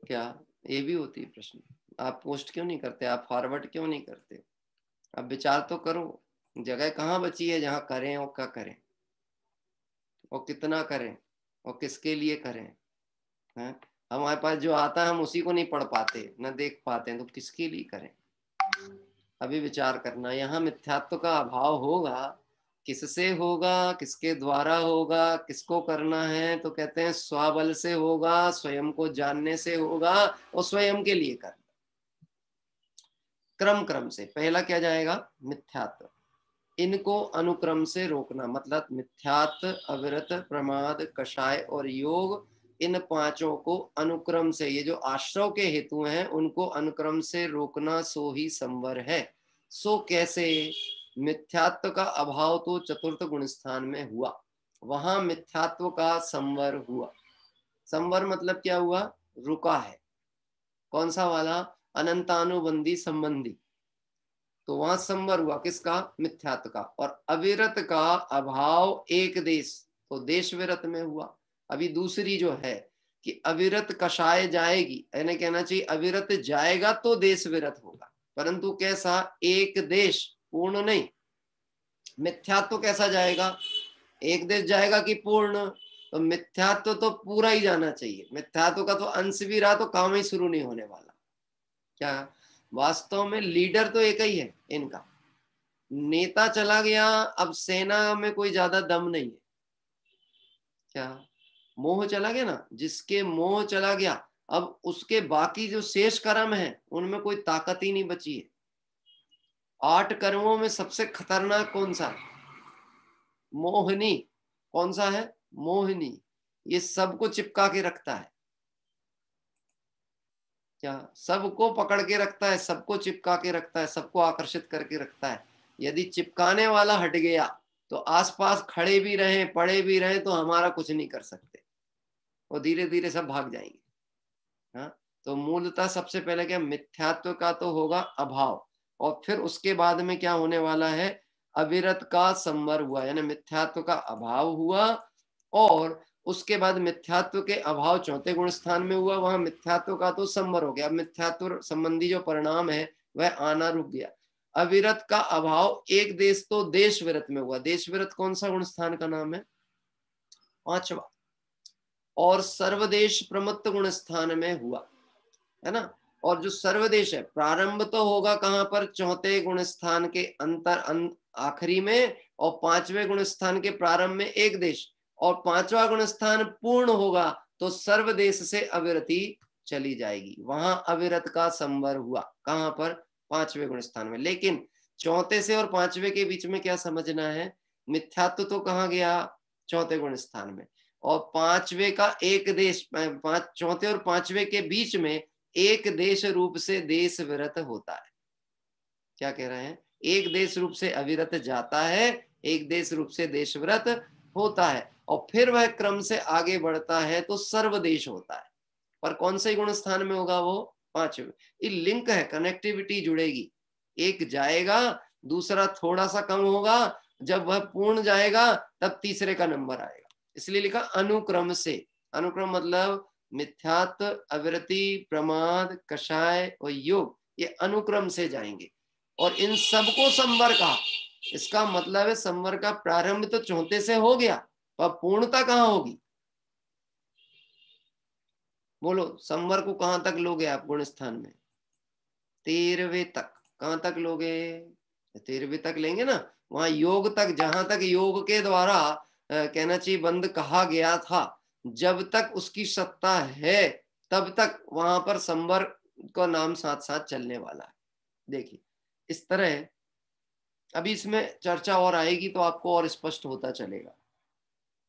S4: क्या ये भी होती है प्रश्न? आप पोस्ट क्यों नहीं करते? आप फॉरवर्ड क्यों नहीं करते? अब विचार तो करो, जगह कहाँ बची है जहाँ करें और क्या करें और कितना करें और किसके लिए करें? हैं? हमारे पास जो आता है हम उसी को नहीं पढ़ पाते, न देख पाते, तो किसके लिए करें? अभी विचार करना। यहाँ मिथ्यात्व का अभाव होगा, किससे होगा, किसके द्वारा होगा, किसको करना है? तो कहते हैं स्वबल से होगा, स्वयं को जानने से होगा और स्वयं के लिए करना। क्रम क्रम से पहला क्या जाएगा? मिथ्यात्व। इनको अनुक्रम से रोकना, मतलब मिथ्यात्व, अविरत, प्रमाद, कषाय और योग, इन पांचों को अनुक्रम से, ये जो आश्रव के हेतु हैं उनको अनुक्रम से रोकना, सो ही संवर है। सो कैसे? मिथ्यात्व का अभाव तो चतुर्थ गुण स्थान में हुआ, वहां मिथ्यात्व का संवर हुआ। संवर मतलब क्या हुआ? रुका है। कौन सा वाला? अनंतानुबंधी संबंधी। तो वहां संवर हुआ किसका? मिथ्यात्व का। और अविरत का अभाव एक देश, तो देश विरत में हुआ। अभी दूसरी जो है कि अविरत कषाय जाएगी, यानी कहना चाहिए अविरत जाएगा तो देश विरत होगा, परंतु कैसा? एक देश, पूर्ण नहीं। मिथ्यात्व कैसा जाएगा? एक देश जाएगा कि पूर्ण? तो मिथ्यात्व तो पूरा ही जाना चाहिए। मिथ्यात्व का तो अंश भी रहा तो काम ही शुरू नहीं होने वाला। क्या वास्तव में लीडर तो एक ही है इनका, नेता चला गया, अब सेना में कोई ज्यादा दम नहीं है। क्या मोह चला गया ना, जिसके मोह चला गया, अब उसके बाकी जो शेष कर्म है उनमें कोई ताकत ही नहीं बची है। 8 कर्मों में सबसे खतरनाक कौन सा है? मोहिनी। कौन सा है? मोहिनी। ये सबको चिपका के रखता है। क्या सबको पकड़ के रखता है, सबको चिपका के रखता है, सबको आकर्षित करके रखता है। यदि चिपकाने वाला हट गया तो आसपास खड़े भी रहे, पड़े भी रहे, तो हमारा कुछ नहीं कर सकते, वो धीरे धीरे सब भाग जाएंगे। हाँ, तो मूलतः सबसे पहले क्या? मिथ्यात्व का तो होगा अभाव, और फिर उसके बाद में क्या होने वाला है? अविरत का संवर हुआ, यानी मिथ्यात्व का अभाव हुआ, और उसके बाद मिथ्यात्व के अभाव चौथे गुण स्थान में हुआ, वहां मिथ्यात्व का तो संवर हो गया। मिथ्यात्व संबंधी जो परिणाम है वह आना रुक गया। अविरत का अभाव एक देश तो देश विरत में हुआ। देश विरत कौन सा गुण स्थान का नाम है? 5वां। और सर्वदेश प्रमत्त गुण स्थान में हुआ, है ना। और जो सर्वदेश है, प्रारंभ तो होगा कहां पर? चौथे गुण स्थान के आखिरी में, और 5वें गुण स्थान के प्रारंभ में एक देश, और 5वां गुण स्थान पूर्ण होगा तो सर्वदेश से अविरति चली जाएगी। वहां अविरत का संवर हुआ, कहां पर? 5वें गुण स्थान में। लेकिन चौथे से और 5वें के बीच में क्या समझना है? मिथ्यात्व तो कहां गया? चौथे गुण स्थान में। और 5वें का एक देश, चौथे और 5वें के बीच में एक देश रूप से देश विरत होता है। क्या कह रहे हैं? एक देश रूप से अविरत जाता है, एक देश रूप से देश विरत होता है, और फिर वह क्रम से आगे बढ़ता है तो सर्वदेश होता है। पर कौन से गुण स्थान में होगा? वो 5वें। ये लिंक है, कनेक्टिविटी जुड़ेगी। एक जाएगा, दूसरा थोड़ा सा कम होगा, जब वह पूर्ण जाएगा तब तीसरे का नंबर आएगा। इसलिए लिखा अनुक्रम से। अनुक्रम मतलब मिथ्यात्व, अविरति, प्रमाद, कषाय और योग, ये अनुक्रम से जाएंगे। और इन सबको संवर कहा। इसका मतलब है संवर का प्रारंभ तो चौथे से हो गया, पर पूर्णता कहां होगी? बोलो, संवर को कहां तक लोगे आप गुण स्थान में? 13वें तक। कहां तक लोगे? 13वें तक लेंगे ना। वहां योग तक, जहां तक योग के द्वारा कहना चाहिए बंद कहा गया था, जब तक उसकी सत्ता है तब तक वहां पर संवर का नाम साथ साथ चलने वाला है। देखिए इस तरह, अभी इसमें चर्चा और आएगी तो आपको और स्पष्ट होता चलेगा।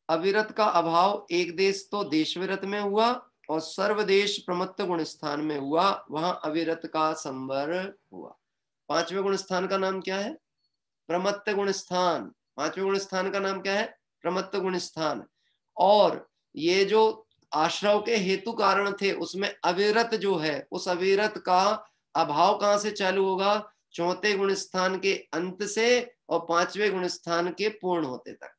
S4: अविरत का अभाव एक देश तो देश विरत में हुआ, और सर्वदेश प्रमत्त गुण स्थान में हुआ, वहां अविरत का संवर हुआ। 5वें गुण स्थान का नाम क्या है? प्रमत्त गुण स्थान। 5वें गुण स्थान का नाम क्या है? प्रमत्त गुण स्थान। और ये जो आश्रव के हेतु कारण थे उसमें अविरत जो है, उस अविरत का अभाव कहां से चालू होगा? चौथे गुण स्थान के अंत से और 5वें गुण स्थान के पूर्ण होते तक।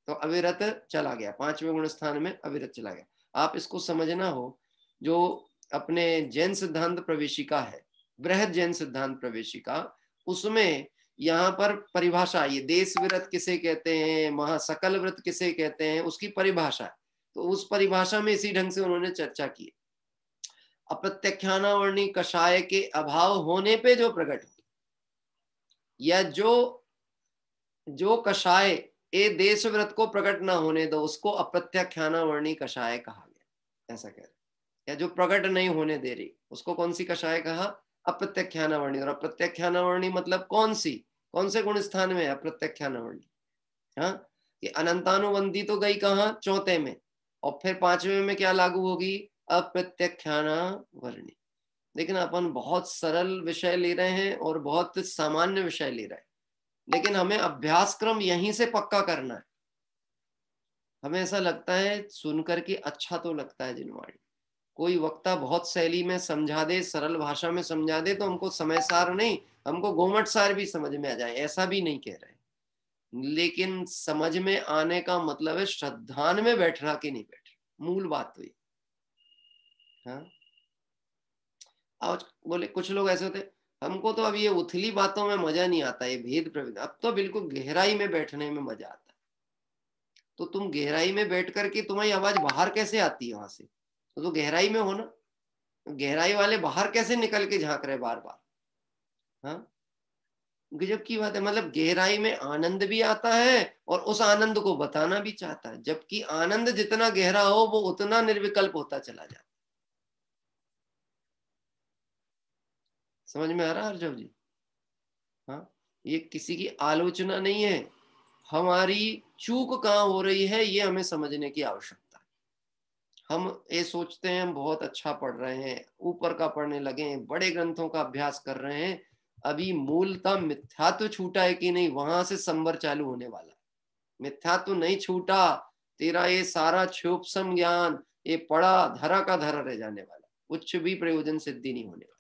S4: तो अविरत चला गया, 5वें गुण स्थान में अविरत चला गया। आप इसको समझना हो, जो अपने जैन सिद्धांत प्रवेशिका है, बृहद जैन सिद्धांत प्रवेशिका, उसमें यहाँ पर परिभाषा आई है। देश विरत किसे कहते हैं, महासकल व्रत किसे कहते हैं, उसकी परिभाषा है। तो उस परिभाषा में इसी ढंग से उन्होंने चर्चा की। अप्रत्यख्यानावर्णी कषाय के अभाव होने पे जो प्रकट हुई, या जो कषाय ए देश व्रत को प्रकट ना होने दो, उसको अप्रत्यख्यानावर्णी कषाय कहा गया, ऐसा कह रहे। या जो प्रकट नहीं होने दे रही उसको कौन सी कषाय कहा? अप्रत्यख्यानावर्णी। और अप्रत्यख्यानावर्णी मतलब कौन से गुण स्थान में? अप्रत्यख्यानावर्णी। हाँ, कि अनंतानुबंधी तो गई कहाँ? चौथे में। और फिर 5वें में क्या लागू होगी? अप्रत्यख्यानावर्णी। लेकिन अपन बहुत सरल विषय ले रहे हैं और बहुत सामान्य विषय ले रहे हैं, लेकिन हमें अभ्यासक्रम यहीं से पक्का करना है। हमें ऐसा लगता है सुनकर के अच्छा तो लगता है जिनवाणी, कोई वक्ता बहुत शैली में समझा दे, सरल भाषा में समझा दे तो हमको समय सार नहीं, हमको गोमट सार भी समझ में आ जाए, ऐसा भी नहीं कह रहे। लेकिन समझ में आने का मतलब है श्रद्धान में बैठना कि नहीं बैठ रहा। मूल बात हुई। हाँ, आज बोले कुछ लोग ऐसे होते, हमको तो अब ये उथली बातों में मजा नहीं आता, ये भेद प्रभेद, अब तो बिल्कुल गहराई में बैठने में मजा आता है। तो तुम गहराई में बैठ करके तुम्हारी आवाज बाहर कैसे आती है वहां से? तो गहराई में हो ना, गहराई वाले बाहर कैसे निकल के झांक रहे बार बार? हाँ, गजब की बात है। मतलब गहराई में आनंद भी आता है और उस आनंद को बताना भी चाहता है, जबकि आनंद जितना गहरा हो वो उतना निर्विकल्प होता चला जाता। समझ में आ रहा है हर्षव जी? हाँ, ये किसी की आलोचना नहीं है, हमारी चूक कहाँ हो रही है ये हमें समझने की आवश्यकता है। हम ये सोचते हैं हम बहुत अच्छा पढ़ रहे हैं, ऊपर का पढ़ने लगे हैं, बड़े ग्रंथों का अभ्यास कर रहे हैं, अभी मूलतः मिथ्यात्व छूटा है कि नहीं, वहां से संवर चालू होने वाला है। मिथ्यात्व नहीं छूटा, तेरा ये सारा क्षोभसम ज्ञान ये पड़ा धरा का धरा रह जाने वाला, कुछ भी प्रयोजन सिद्धि नहीं होने वाला।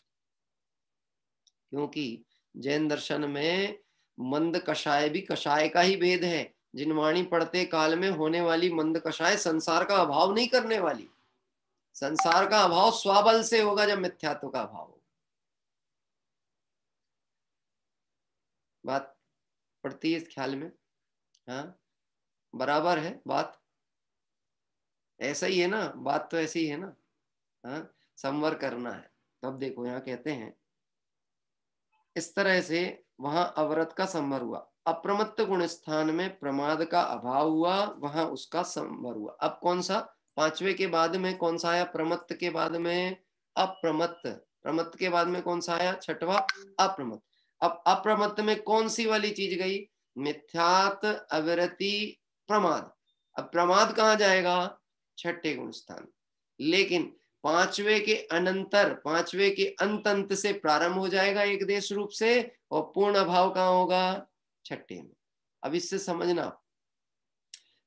S4: क्योंकि जैन दर्शन में मंद कषाय भी कषाय का ही भेद है। जिनवाणी पढ़ते काल में होने वाली मंद कषाय संसार का अभाव नहीं करने वाली, संसार का अभाव स्वबल से होगा जब मिथ्यात्व का अभाव होगा। बात पड़ती है इस ख्याल में? हाँ, बराबर है बात, ऐसा ही है ना, बात तो ऐसी ही है ना। हाँ, संवर करना है। तब देखो यहाँ कहते हैं इस तरह से वहां अवरत का संवर हुआ, अप्रमत्त गुण स्थान में प्रमाद का अभाव हुआ, वहां उसका संवर हुआ। अब कौन सा? पांचवे के बाद में कौन सा आया? प्रमत्त के बाद में अप्रमत्त, प्रमत्त के बाद में कौन सा आया? छठवा अप्रमत्त। अब अप्रमत्त में कौन सी वाली चीज गई? मिथ्यात, अविरति, प्रमाद। अब प्रमाद कहाँ जाएगा? छठे गुण स्थान। लेकिन पांचवे के अनंतर, पांचवे के अंत से प्रारंभ हो जाएगा एक देश रूप से, और पूर्ण अभाव कहाँ होगा? छठे में। अब इससे समझना,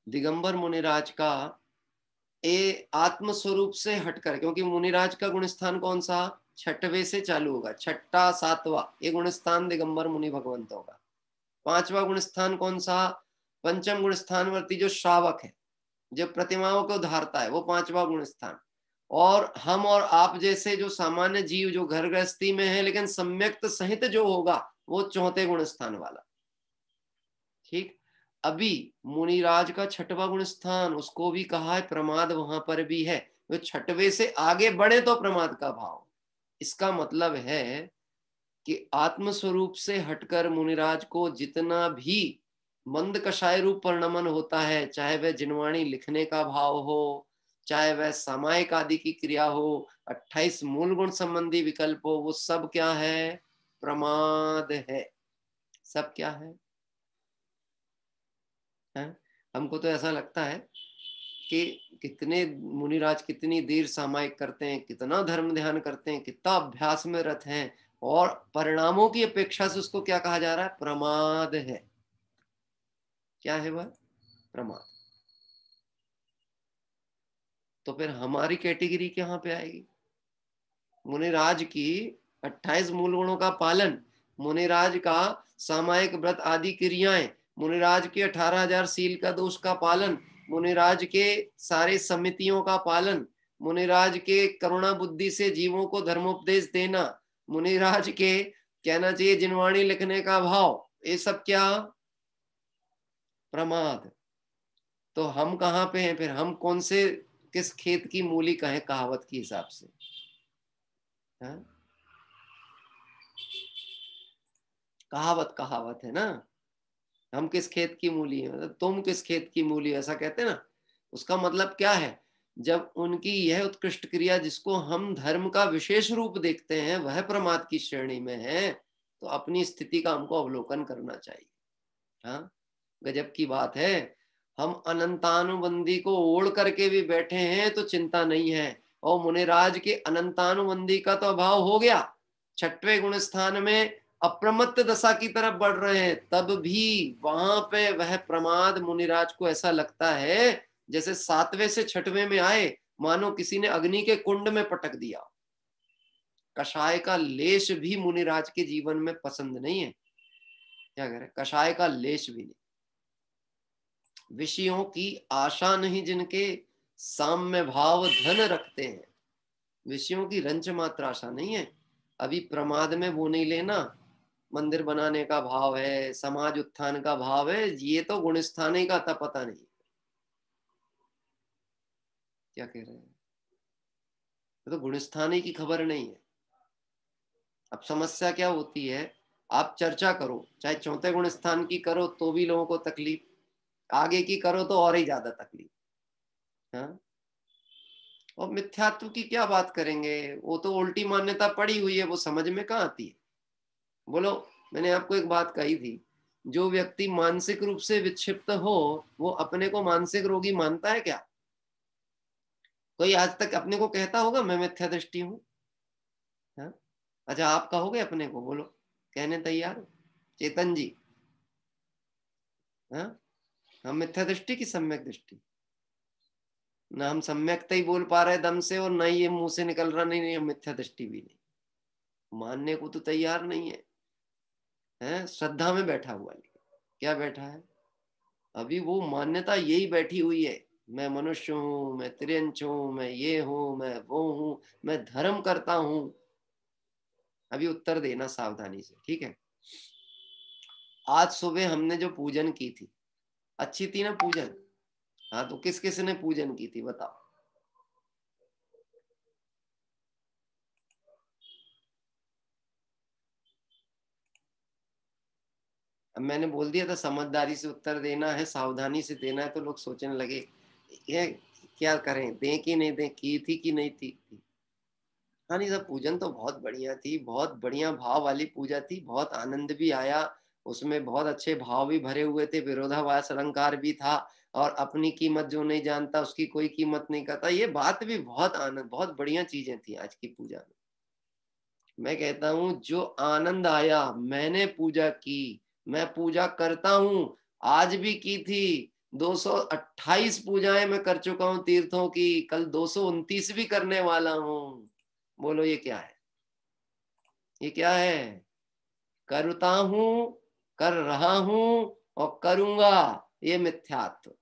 S4: दिगंबर मुनिराज का ए आत्म स्वरूप से हटकर, क्योंकि मुनिराज का गुण स्थान कौन सा? छठवे से चालू होगा, छठा सातवां ये गुण स्थान दिगंबर मुनि भगवंतों का। पांचवा गुण स्थान कौन सा? पंचम गुण स्थानवर्ती जो श्रावक है, जो प्रतिमाओं को धारता है, वो पांचवा गुण स्थान। और हम और आप जैसे जो सामान्य जीव जो घर गृहस्थी में है लेकिन सम्यक्त सहित जो होगा वो चौथे गुण स्थान वाला। ठीक, अभी मुनिराज का छठवा गुण स्थान, उसको भी कहा है प्रमाद, वहां पर भी है। वो छठवे से आगे बढ़े तो प्रमाद का भाव। इसका मतलब है कि आत्म स्वरूप से हटकर मुनिराज को जितना भी मंद कषाय रूप परिणमन होता है, चाहे वह जिनवाणी लिखने का भाव हो, चाहे वह सामायिक आदि की क्रिया हो, 28 मूल गुण संबंधी विकल्प हो, वो सब क्या है? प्रमाद है। सब क्या है? हमको तो ऐसा लगता है कि कितने मुनिराज कितनी देर सामायिक करते हैं, कितना धर्म ध्यान करते हैं, कितना अभ्यास में रत हैं, और परिणामों की अपेक्षा से उसको क्या कहा जा रहा है? प्रमाद है। क्या है वह? प्रमाद। तो फिर हमारी कैटेगरी कहां पे आएगी? मुनिराज की 28 मूल गुणों का पालन, मुनिराज का सामायिक व्रत आदि क्रियाएं, मुनिराज के 18,000 सील का दोष का पालन, मुनिराज के सारे समितियों का पालन, मुनिराज के करुणा बुद्धि से जीवों को धर्मोपदेश देना, मुनिराज के कहना चाहिए जिनवाणी लिखने का भाव, ये सब क्या? प्रमाद। तो हम कहां पे हैं फिर? हम कौन से किस खेत की मूली कहें कहावत के हिसाब से? हाँ? कहावत कहावत है ना, हम किस खेत की मूली है, मतलब तुम किस खेत की मूली, ऐसा कहते हैं ना। उसका मतलब क्या है? जब उनकी यह उत्कृष्ट क्रिया जिसको हम धर्म का विशेष रूप देखते हैं वह प्रमाद की श्रेणी में है, तो अपनी स्थिति का हमको अवलोकन करना चाहिए। हाँ, गजब की बात है। हम अनंतानुबंधी को ओढ़ करके भी बैठे हैं तो चिंता नहीं है, और मुनिराज के अनंतानुबंधी का तो अभाव हो गया, छठवें गुण स्थान में अप्रमत्त दशा की तरफ बढ़ रहे हैं, तब भी वहां पे वह प्रमाद मुनिराज को ऐसा लगता है जैसे 7वें से 6वें में आए मानो किसी ने अग्नि के कुंड में पटक दिया। कषाय का लेश भी मुनिराज के जीवन में पसंद नहीं है। क्या करें? कषाय का लेश भी नहीं। विषयों की आशा नहीं जिनके, साम्य भाव धन रखते हैं। विषयों की रंच मात्र आशा नहीं है। अभी प्रमाद में वो नहीं लेना, मंदिर बनाने का भाव है, समाज उत्थान का भाव है, ये तो गुणस्थानी का था, पता नहीं क्या कह रहे हैं, तो गुणस्थानी की खबर नहीं है। अब समस्या क्या होती है, आप चर्चा करो, चाहे चौथे गुणस्थान की करो तो भी लोगों को तकलीफ, आगे की करो तो और ही ज्यादा तकलीफ। हाँ, और मिथ्यात्व की क्या बात करेंगे, वो तो उल्टी मान्यता पड़ी हुई है, वो समझ में कहाँ आती है। बोलो, मैंने आपको एक बात कही थी, जो व्यक्ति मानसिक रूप से विक्षिप्त हो वो अपने को मानसिक रोगी मानता है क्या? कोई आज तक अपने को कहता होगा मैं मिथ्या दृष्टि हूं? हाँ? अच्छा, आप कहोगे अपने को? बोलो, कहने तैयार हो? चेतन जी, हाँ, हम मिथ्या दृष्टि की सम्यक दृष्टि? ना हम सम्यकता ही बोल पा रहे दम से, और ना ये मुंह से निकल रहा नहीं हम मिथ्या दृष्टि भी नहीं, मानने को तो तैयार नहीं है, हैं? श्रद्धा में बैठा हुआ है, क्या बैठा है? अभी वो मान्यता यही बैठी हुई है, मैं मनुष्य हूं, मैं त्रियंच हूं, मैं ये हूं, मैं वो हूं, मैं धर्म करता हूं। अभी उत्तर देना सावधानी से, ठीक है? आज सुबह हमने जो पूजन की थी, अच्छी थी ना पूजन? हाँ, तो किस किस ने पूजन की थी बताओ? अब मैंने बोल दिया था समझदारी से उत्तर देना है, सावधानी से देना है, तो लोग सोचने लगे ये क्या करें, दें कि नहीं दें, की थी कि नहीं थी। हाँ नहीं, सब पूजन तो बहुत बढ़िया थी, बहुत बढ़िया भाव वाली पूजा थी, बहुत आनंद भी आया उसमें, बहुत अच्छे भाव भी भरे हुए थे, विरोधाभास अलंकार भी था, और अपनी कीमत जो नहीं जानता उसकी कोई कीमत नहीं करता, ये बात भी बहुत आनंद, बहुत बढ़िया चीजें थी आज की पूजा में। मैं कहता हूँ जो आनंद आया, मैंने पूजा की, मैं पूजा करता हूँ, आज भी की थी, 228 पूजाएं मैं कर चुका हूँ तीर्थों की, कल 229 भी करने वाला हूँ। बोलो ये क्या है? ये क्या है? करता हूं, कर रहा हूं और करूंगा, ये मिथ्यात्व।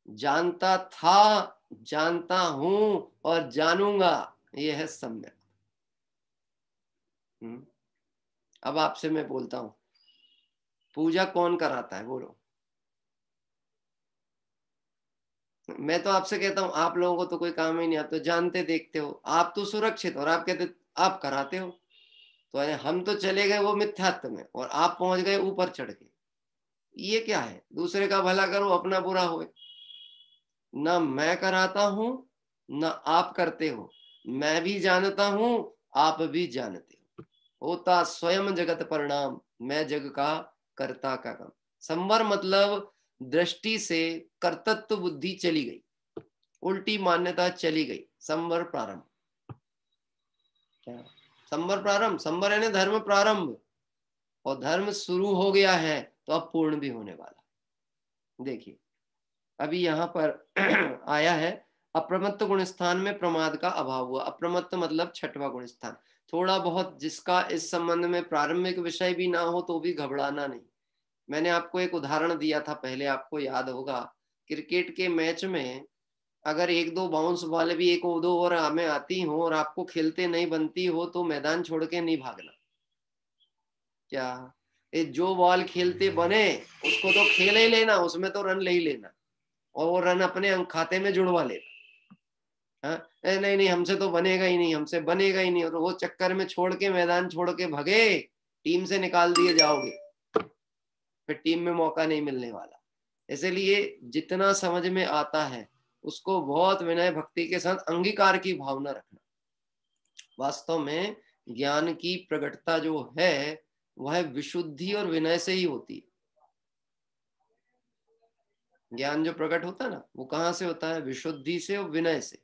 S4: जानता था, जानता हूं और जानूंगा, ये है सम्यक। अब आपसे मैं बोलता हूं, पूजा कौन कराता है? बोलो। मैं तो आपसे कहता हूं, आप लोगों को तो कोई काम ही नहीं, आप तो जानते देखते हो, आप तो सुरक्षित, और आप कहते आप कराते हो। तो हम तो चले गए वो मिथ्यात्व में, और आप पहुंच गए ऊपर चढ़ के। ये क्या है? दूसरे का भला करो, अपना बुरा होए। ना मैं कराता हूं, ना आप करते हो, मैं भी जानता हूं, आप भी जानते हो, होता स्वयं जगत परिणाम, मैं जग का कर्ता का काम। संवर मतलब दृष्टि से कर्तत्व बुद्धि चली गई, उल्टी मान्यता चली गई, संवर प्रारंभ। क्या संवर प्रारंभ? संवर यानी धर्म प्रारंभ, और धर्म शुरू हो गया है तो अब पूर्ण भी होने वाला। देखिए अभी यहाँ पर आया है, अप्रमत्त गुण स्थान में प्रमाद का अभाव हुआ। अप्रमत्त मतलब छठवां गुण स्थान। थोड़ा बहुत जिसका इस संबंध में प्रारंभिक विषय भी ना हो तो भी घबराना नहीं। मैंने आपको एक उदाहरण दिया था पहले, आपको याद होगा, क्रिकेट के मैच में अगर एक दो बाउंस बॉल भी एक दो ओवर में आती हो और आपको खेलते नहीं बनती हो तो मैदान छोड़ के नहीं भागना। क्या जो बॉल खेलते बने उसको तो खेल ही लेना, उसमें तो रन ले ही लेना, और वो रन अपने खाते में जुड़वा लेना। हाँ, नहीं नहीं हमसे तो बनेगा ही नहीं, हमसे बनेगा ही नहीं, और वो चक्कर में छोड़ के, मैदान छोड़ के भगे, टीम से निकाल दिए जाओगे, फिर टीम में मौका नहीं मिलने वाला। इसलिए जितना समझ में आता है उसको बहुत विनय भक्ति के साथ अंगीकार की भावना रखना। वास्तव में ज्ञान की प्रकटता जो है वह विशुद्धि और विनय से ही होती है। ज्ञान जो प्रकट होता है ना, वो कहाँ से होता है? विशुद्धि से और विनय से।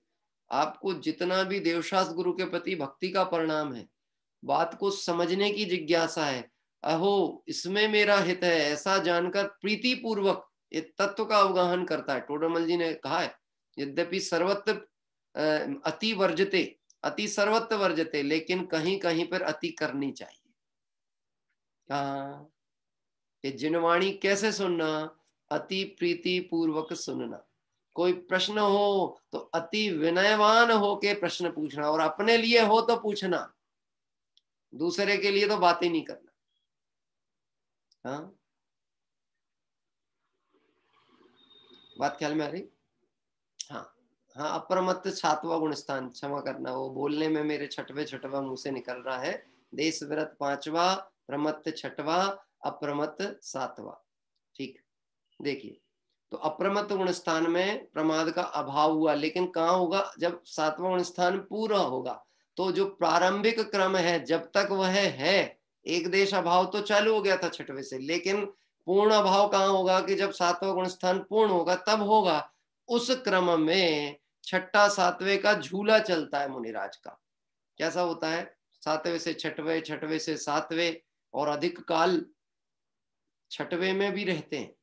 S4: आपको जितना भी देवशास्त्र गुरु के प्रति भक्ति का परिणाम है, बात को समझने की जिज्ञासा है, अहो इसमें मेरा हित है, ऐसा जानकर प्रीति पूर्वक इस तत्व का अवगाहन करता है। टोडरमल जी ने कहा है, यद्यपि सर्वत्र अति वर्जते, अति सर्वत्र वर्जते, लेकिन कहीं कहीं पर अति करनी चाहिए। हाँ, ये जिनवाणी कैसे सुनना? अति प्रीति पूर्वक सुनना। कोई प्रश्न हो तो अति विनयवान होके प्रश्न पूछना, और अपने लिए हो तो पूछना, दूसरे के लिए तो बात ही नहीं करना। हाँ, बात ख्याल में आ रही? हाँ हाँ, अप्रमत्त 7वां गुण स्थान, क्षमा करना, वो बोलने में मेरे छठवा मुंह से निकल रहा है। देश व्रत 5वां, प्रमत्त 6वां, अप्रमत्त 7वां। ठीक, देखिए, तो अप्रमत्त गुण स्थान में प्रमाद का अभाव हुआ, लेकिन कहाँ होगा? जब 7वां गुण स्थान पूरा होगा। तो जो प्रारंभिक क्रम है जब तक वह है, एक देश अभाव तो चालू हो गया था 6वें से, लेकिन पूर्ण अभाव कहाँ होगा? कि जब 7वां गुण स्थान पूर्ण होगा तब होगा। उस क्रम में 6ठा 7वें का झूला चलता है मुनिराज का। कैसा होता है? 7वें से 6वें, 6वें से 7वें, और अधिक काल 6वें में भी रहते हैं।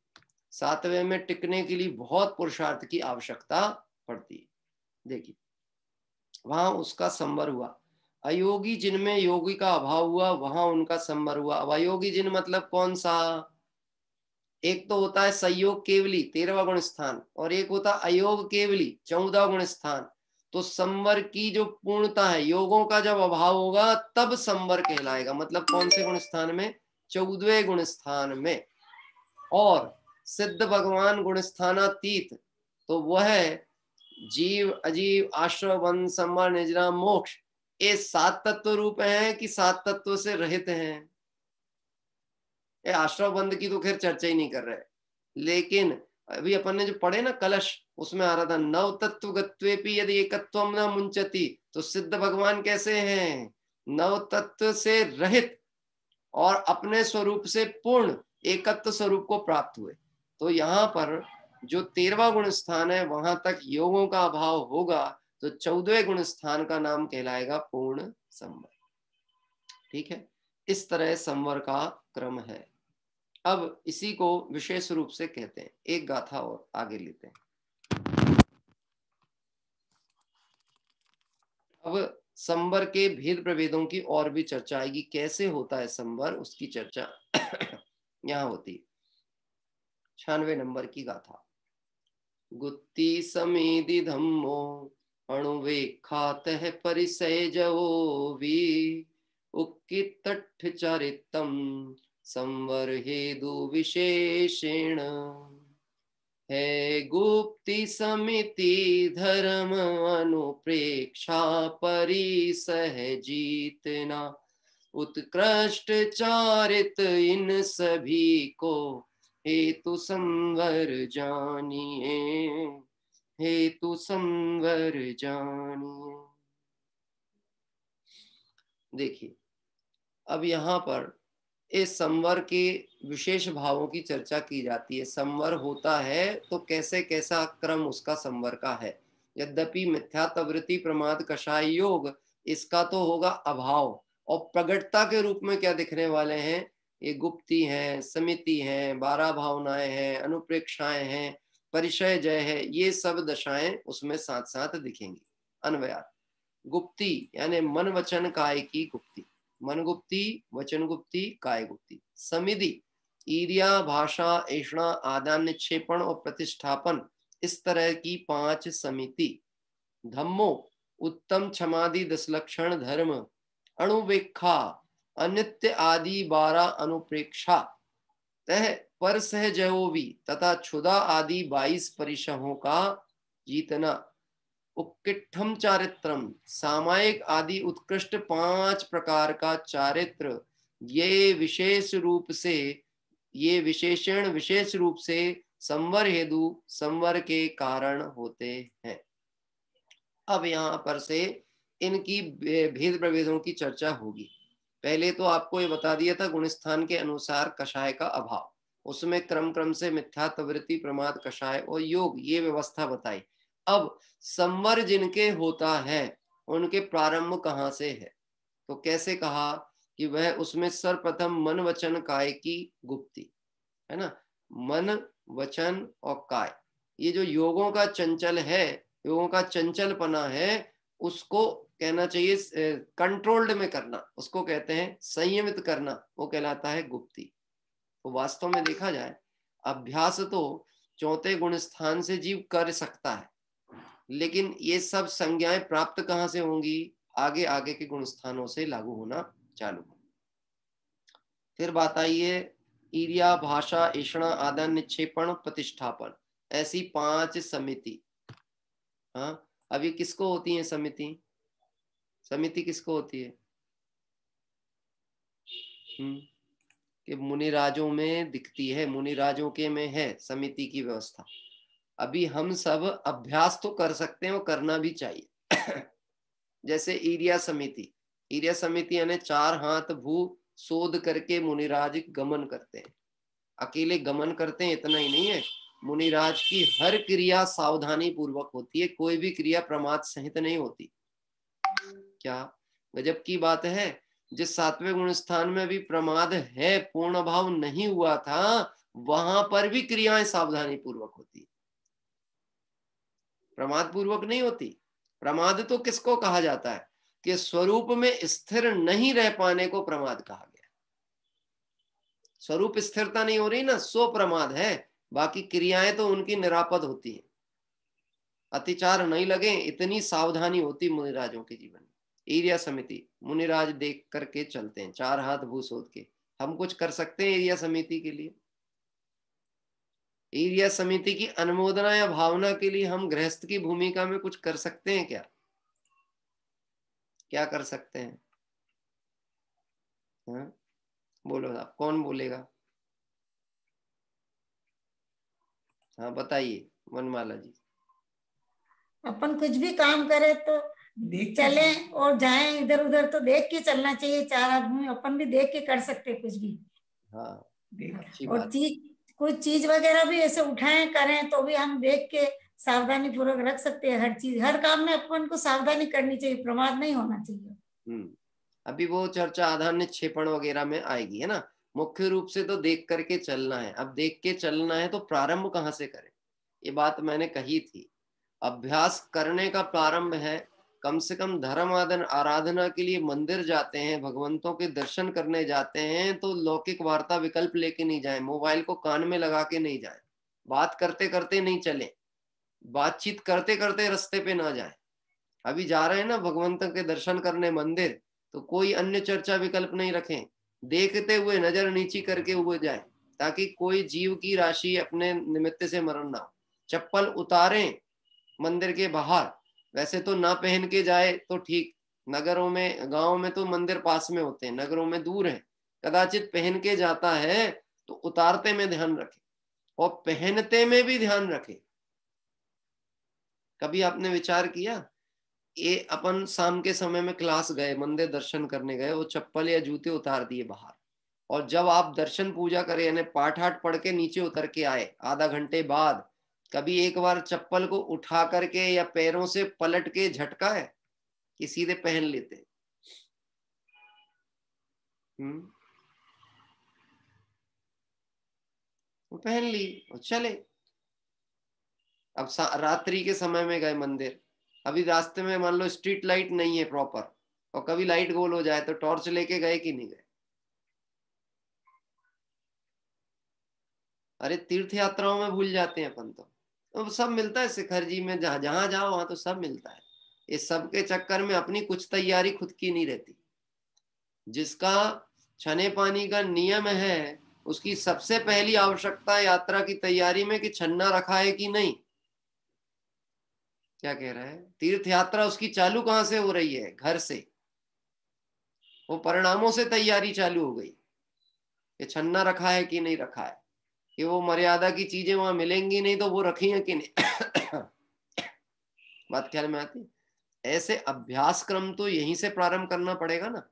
S4: 7वें में टिकने के लिए बहुत पुरुषार्थ की आवश्यकता पड़ती है। देखिए, वहां उसका संवर हुआ। अयोगी जिनमें योगी का अभाव हुआ, वहां उनका संवर हुआ। अब अयोगी जिन मतलब कौन सा? एक तो होता है संयोग केवली 13वां गुण स्थान, और एक होता है अयोग केवली 14वां गुण स्थान। तो संवर की जो पूर्णता है, योगों का जब अभाव होगा तब संवर कहलाएगा। मतलब कौन से गुण स्थान में? 14वें गुण स्थान में। और सिद्ध भगवान गुण स्थानातीत, तो वह जीव, अजीव, आश्रव, बंध, संवर, निजरा, मोक्ष, ये 7 तत्व रूप हैं कि 7 तत्व से रहित हैं? ये आश्रव बंध की तो खैर चर्चा ही नहीं कर रहे, लेकिन अभी अपन ने जो पढ़े ना कलश, उसमें आ रहा था नव तत्व गत्वेपि यदि एकत्वम न मुंचति। तो सिद्ध भगवान कैसे हैं? नव तत्व से रहित और अपने स्वरूप से पूर्ण एकत्व स्वरूप को प्राप्त हुए। तो यहाँ पर जो 13वां गुण स्थान है वहां तक योगों का अभाव होगा, तो 14वें गुण स्थान का नाम कहलाएगा पूर्ण संवर। ठीक है, इस तरह संवर का क्रम है। अब इसी को विशेष रूप से कहते हैं। एक गाथा और आगे लेते हैं। अब संवर के भेद प्रभेदों की और भी चर्चा आएगी, कैसे होता है संवर, उसकी चर्चा यहाँ होती है। 96 नंबर की गाथा। गुत्ती समेदि धम्मो अणुवेखातः परिसय जवोवी उक्कितट्ठ चरितम संवर हेतु विशेषेण है गुप्ति समिति धर्म अनुप्रेक्षा परिसह जीतना उत्कृष्ट चारित इन सभी को हेतु संवर जानिए, हेतु संवर जानिए। देखिए, अब यहाँ पर इस संवर के विशेष भावों की चर्चा की जाती है। संवर होता है तो कैसे कैसा क्रम उसका संवर का है। यद्यपि मिथ्यात्ववृत्ति प्रमाद कषाय योग, इसका तो होगा अभाव, और प्रगटता के रूप में क्या दिखने वाले हैं? ये गुप्ती है, समिति है, 12 भावनाएं हैं, अनुप्रेक्षाएं हैं, परिचय जय है, ये सब दशाएं उसमें साथ साथ दिखेंगी। अन्वयार्थ, गुप्ती यानी मन वचन काय की गुप्ती, मन गुप्ती, वचन गुप्ती, काय गुप्ती। समिधि ईर्या, भाषा, ऐषणा, आदान निक्षेपण और प्रतिष्ठापन, इस तरह की 5 समिति। धम्मो उत्तम क्षमादि 10 लक्षण धर्म, अणुवेक्षा अनित्य आदि 12 अनुप्रेक्षा, तह पर सह जयोवी तथा क्षुदा आदि 22 परिशहों का जीतना, उत्कृष्टम चारित्रम सामायिक आदि उत्कृष्ट 5 प्रकार का चारित्र, ये विशेष रूप से, ये विशेषण विशेष रूप से संवर हेतु संवर के कारण होते हैं। अब यहाँ पर से इनकी भेद प्रभेदों की चर्चा होगी। पहले तो आपको ये बता दिया था गुणस्थान के अनुसार कषाय का अभाव, उसमें क्रम क्रम से मिथ्यात्ववृत्ति, प्रमाद, कषाय और योग, ये व्यवस्था बताई। अब संवर जिनके होता है उनके प्रारंभ कहाँ से है? तो कैसे कहा कि वह उसमें सर्वप्रथम मन वचन काय की गुप्ती है ना। मन वचन और काय, ये जो योगों का चंचल है, योगों का चंचलपना है, उसको कहना चाहिए कंट्रोल्ड में करना, उसको कहते हैं संयमित करना, वो कहलाता है गुप्ती। तो वास्तव में देखा जाए, अभ्यास तो चौथे गुण स्थान से जीव कर सकता है, लेकिन ये सब संज्ञाएं प्राप्त कहां से होंगी? आगे आगे के गुण स्थानों से लागू होना चालू हो। फिर बात आई है ईर्या, भाषा, ईषणा, आदान, निक्षेपण, प्रतिष्ठापन, ऐसी 5 समिति। हाँ, अभी किसको होती है समिति? समिति किसको होती है? कि मुनिराजों में दिखती है, मुनिराजों के में है समिति की व्यवस्था। अभी हम सब अभ्यास तो कर सकते हैं और करना भी चाहिए। जैसे ईर्या समिति, ईर्या समिति यानी 4 हाथ भू शोध करके मुनिराज गमन करते हैं। अकेले गमन करते हैं इतना ही नहीं है, मुनिराज की हर क्रिया सावधानी पूर्वक होती है, कोई भी क्रिया प्रमाद सहित नहीं होती। क्या गजब की बात है। जिस 7वें गुण स्थान में भी प्रमाद है, पूर्ण भाव नहीं हुआ था, वहां पर भी क्रियाएं सावधानी पूर्वक होती, प्रमाद पूर्वक नहीं होती। प्रमाद तो किसको कहा जाता है कि स्वरूप में स्थिर नहीं रह पाने को प्रमाद कहा गया। स्वरूप स्थिरता नहीं हो रही ना, सो प्रमाद है। बाकी क्रियाएं तो उनकी निरापद होती हैं, अतिचार नहीं लगे इतनी सावधानी होती मुनिराजों के जीवन में। ईर्या समिति, मुनिराज देख करके चलते हैं 4 हाथ भू शोध के। हम कुछ कर सकते हैं ईर्या समिति के लिए? ईर्या समिति की अनुमोदना या भावना के लिए हम गृहस्थ की भूमिका में कुछ कर सकते हैं क्या? क्या कर सकते हैं? हाँ? बोलो आप, कौन बोलेगा? हाँ बताइए वनमाला जी।
S7: अपन कुछ भी काम करे तो चले और जाएं इधर उधर, तो देख के चलना चाहिए। 4 आदमी अपन भी देख के कर सकते कुछ भी।
S4: हाँ,
S7: और कोई चीज वगैरह भी ऐसे उठाएं करें तो भी हम देख के सावधानी पूर्वक रख सकते हैं। हर चीज, हर काम में अपन को सावधानी करनी चाहिए, प्रमाद नहीं होना चाहिए।
S4: अभी वो चर्चा आधान निक्षेपण वगैरह में आएगी, है ना। मुख्य रूप से तो देख करके चलना है। अब देख के चलना है तो प्रारंभ कहाँ से करें? ये बात मैंने कही थी। अभ्यास करने का प्रारंभ है, कम से कम धर्म आराधना के लिए मंदिर जाते हैं, भगवंतों के दर्शन करने जाते हैं, तो लौकिक वार्ता विकल्प लेके नहीं जाए, मोबाइल को कान में लगा के नहीं जाए, बात करते करते नहीं चले, बातचीत करते करते रास्ते पे ना जाए। अभी जा रहे हैं ना भगवंतों के दर्शन करने मंदिर, तो कोई अन्य चर्चा विकल्प नहीं रखें, देखते हुए नजर नीची करके हुए जाए, ताकि कोई जीव की राशि अपने निमित्त से मरण ना हो। चप्पल उतारें मंदिर के बाहर, वैसे तो ना पहन के जाए तो ठीक, नगरों में, गांव में तो मंदिर पास में होते हैं, नगरों में दूर है। कदाचित पहन के जाता है तो उतारते में ध्यान रखे और पहनते में भी ध्यान रखे। कभी आपने विचार किया, ये अपन शाम के समय में क्लास गए, मंदिर दर्शन करने गए, वो चप्पल या जूते उतार दिए बाहर, और जब आप दर्शन पूजा करें यानी पाठ आठ पढ़ के नीचे उतर के आए आधा घंटे बाद, कभी एक बार चप्पल को उठा करके या पैरों से पलट के झटका है कि सीधे पहन लेते? वो पहन ली और चले। अब रात्रि के समय में गए मंदिर, अभी रास्ते में मान लो स्ट्रीट लाइट नहीं है प्रॉपर, और कभी लाइट गोल हो जाए तो टॉर्च लेके गए कि नहीं गए? अरे तीर्थ यात्राओं में भूल जाते हैं अपन तो सब मिलता है शिखर जी में, जहां जाओ वहां तो सब मिलता है। इस सब के चक्कर में अपनी कुछ तैयारी खुद की नहीं रहती। जिसका छने पानी का नियम है, उसकी सबसे पहली आवश्यकता यात्रा की तैयारी में कि छन्ना रखा है कि नहीं। क्या कह रहा है? तीर्थ यात्रा उसकी चालू कहां से हो रही है? घर से। वो परिणामों से तैयारी चालू हो गई कि छन्ना रखा है कि नहीं रखा है, कि वो मर्यादा की चीजें वहां मिलेंगी नहीं तो वो रखी है कि नहीं। बात ख्याल में आती? ऐसे अभ्यास क्रम तो यहीं से प्रारंभ करना पड़ेगा ना।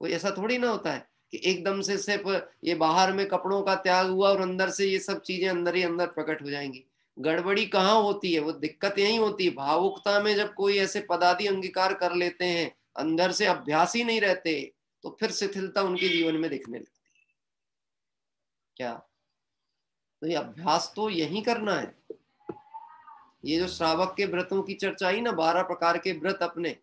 S4: कोई ऐसा थोड़ी ना होता है कि एकदम से सिर्फ ये बाहर में कपड़ों का त्याग हुआ और अंदर से ये सब चीजें अंदर ही अंदर प्रकट हो जाएंगी। गड़बड़ी कहाँ होती है? वो दिक्कत यही होती है भावुकता में। जब कोई ऐसे पदादि अंगीकार कर लेते हैं, अंदर से अभ्यास ही नहीं रहते, तो फिर शिथिलता उनके जीवन में दिखने लगती है। क्या? तो ये अभ्यास तो यही करना है। ये जो श्रावक के व्रतों की चर्चा आई ना, 12 प्रकार के व्रत अपने,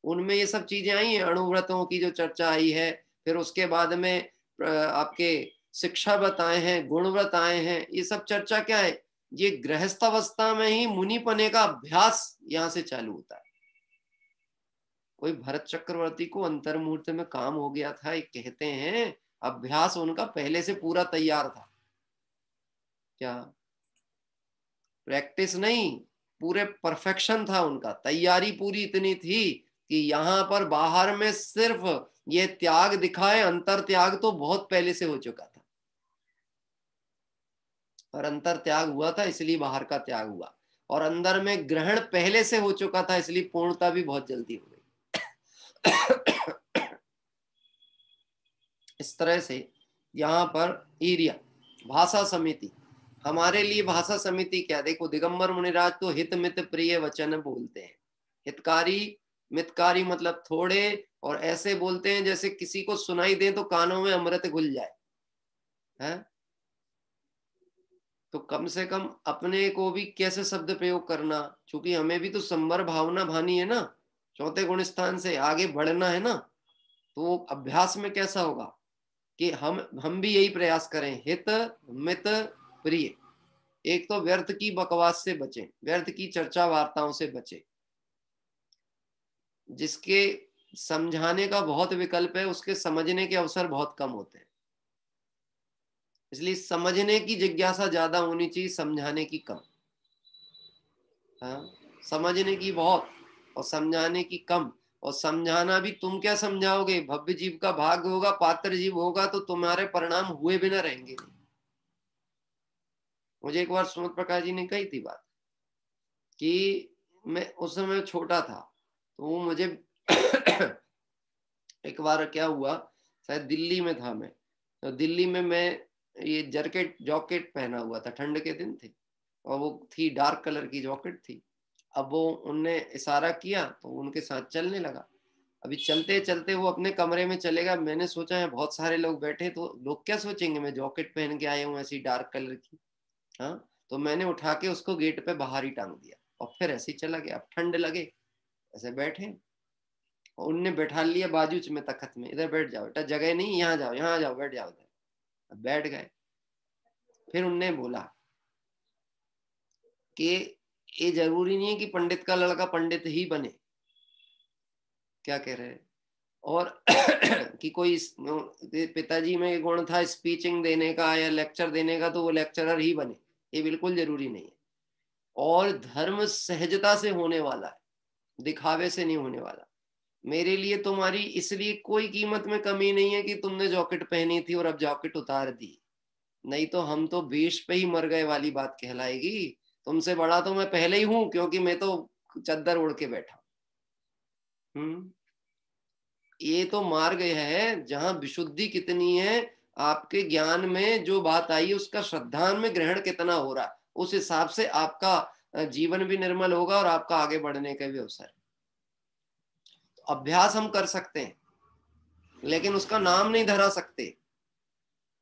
S4: उनमें ये सब चीजें आई हैं। अणुव्रतों की जो चर्चा आई है, फिर उसके बाद में आपके शिक्षा बताए हैं, गुण बताए हैं, ये सब चर्चा क्या है, ये गृहस्थ अवस्था में ही मुनिपने का अभ्यास यहां से चालू होता है। कोई भरत चक्रवर्ती को अंतर्मुहूर्त में काम हो गया था, ये कहते हैं अभ्यास उनका पहले से पूरा तैयार था। क्या प्रैक्टिस नहीं, पूरे परफेक्शन था उनका, तैयारी पूरी इतनी थी कि यहाँ पर बाहर में सिर्फ ये त्याग दिखाए, अंतर त्याग तो बहुत पहले से हो चुका था। और अंतर त्याग हुआ था इसलिए बाहर का त्याग हुआ, और अंदर में ग्रहण पहले से हो चुका था इसलिए पूर्णता भी बहुत जल्दी हो गई। इस तरह से यहाँ पर ईर्या भाषा समिति, हमारे लिए भाषा समिति क्या, देखो दिगंबर मुनिराज तो हित मित प्रिय वचन बोलते हैं। हितकारी मितकारी मतलब थोड़े, और ऐसे बोलते हैं जैसे किसी को सुनाई दे तो कानों में अमृत घुल जाए है। तो कम से कम अपने को भी कैसे शब्द प्रयोग करना, क्योंकि हमें भी तो संवर भावना भानी है ना, चौथे गुण स्थान से आगे बढ़ना है ना। तो अभ्यास में कैसा होगा कि हम भी यही प्रयास करें, हित मित प्रिय। एक तो व्यर्थ की बकवास से बचें, व्यर्थ की चर्चा वार्ताओं से बचें, जिसके समझाने का बहुत विकल्प है उसके समझने के अवसर बहुत कम होते हैं। इसलिए समझने की जिज्ञासा ज्यादा होनी चाहिए, समझाने की कम। हाँ, समझने की बहुत और समझाने की कम। और समझाना भी तुम क्या समझाओगे, भव्य जीव का भाग होगा, पात्र जीव होगा तो तुम्हारे परिणाम हुए बिना रहेंगे नहीं। मुझे एक बार सुमत प्रकाश जी ने कही थी बात कि मैं उस समय छोटा था, तो वो मुझे एक बार क्या हुआ, शायद दिल्ली में था मैं, तो दिल्ली में मैं ये जैकेट पहना हुआ था, ठंड के दिन थे, और वो थी डार्क कलर की जैकेट थी। अब वो उनने इशारा किया तो उनके साथ चलने लगा। अभी चलते चलते वो अपने कमरे में चलेगा, मैंने सोचा है बहुत सारे लोग बैठे तो लोग क्या सोचेंगे मैं जैकेट पहन के आया हूँ ऐसी डार्क कलर की। हाँ, तो मैंने उठा के उसको गेट पे बाहर ही टांग दिया और फिर ऐसे ही चला गया। अब ठंड लगे, ऐसे बैठे, और उनने बैठा लिया बाजू में तखत में, इधर बैठ जाओ बेटा, जगह नहीं, यहाँ जाओ, यहाँ जाओ, बैठ जाओ इधर। अब बैठ गए। फिर उनने बोला कि ये जरूरी नहीं है कि पंडित का लड़का पंडित ही बने। क्या कह रहे हैं? और कि कोई पिताजी में गुण था स्पीचिंग देने का या लेक्चर देने का तो वो लेक्चरर ही बने, ये बिल्कुल जरूरी नहीं है। और धर्म सहजता से होने वाला है, दिखावे से नहीं होने वाला। मेरे लिए तुम्हारी इसलिए कोई कीमत में कमी नहीं है कि तुमने जैकेट पहनी थी और अब जैकेट उतार दी, नहीं तो हम तो वेश पे ही मर गए वाली बात कहलाएगी। तुमसे बड़ा तो मैं पहले ही हूं, क्योंकि मैं तो चद्दर ओढ़ के बैठा। ये तो मार्ग है जहां विशुद्धि कितनी है, आपके ज्ञान में जो बात आई उसका श्रद्धा में ग्रहण कितना हो रहा, उस हिसाब से आपका जीवन भी निर्मल होगा और आपका आगे बढ़ने का भी अवसर। तो अभ्यास हम कर सकते हैं लेकिन उसका नाम नहीं धरा सकते।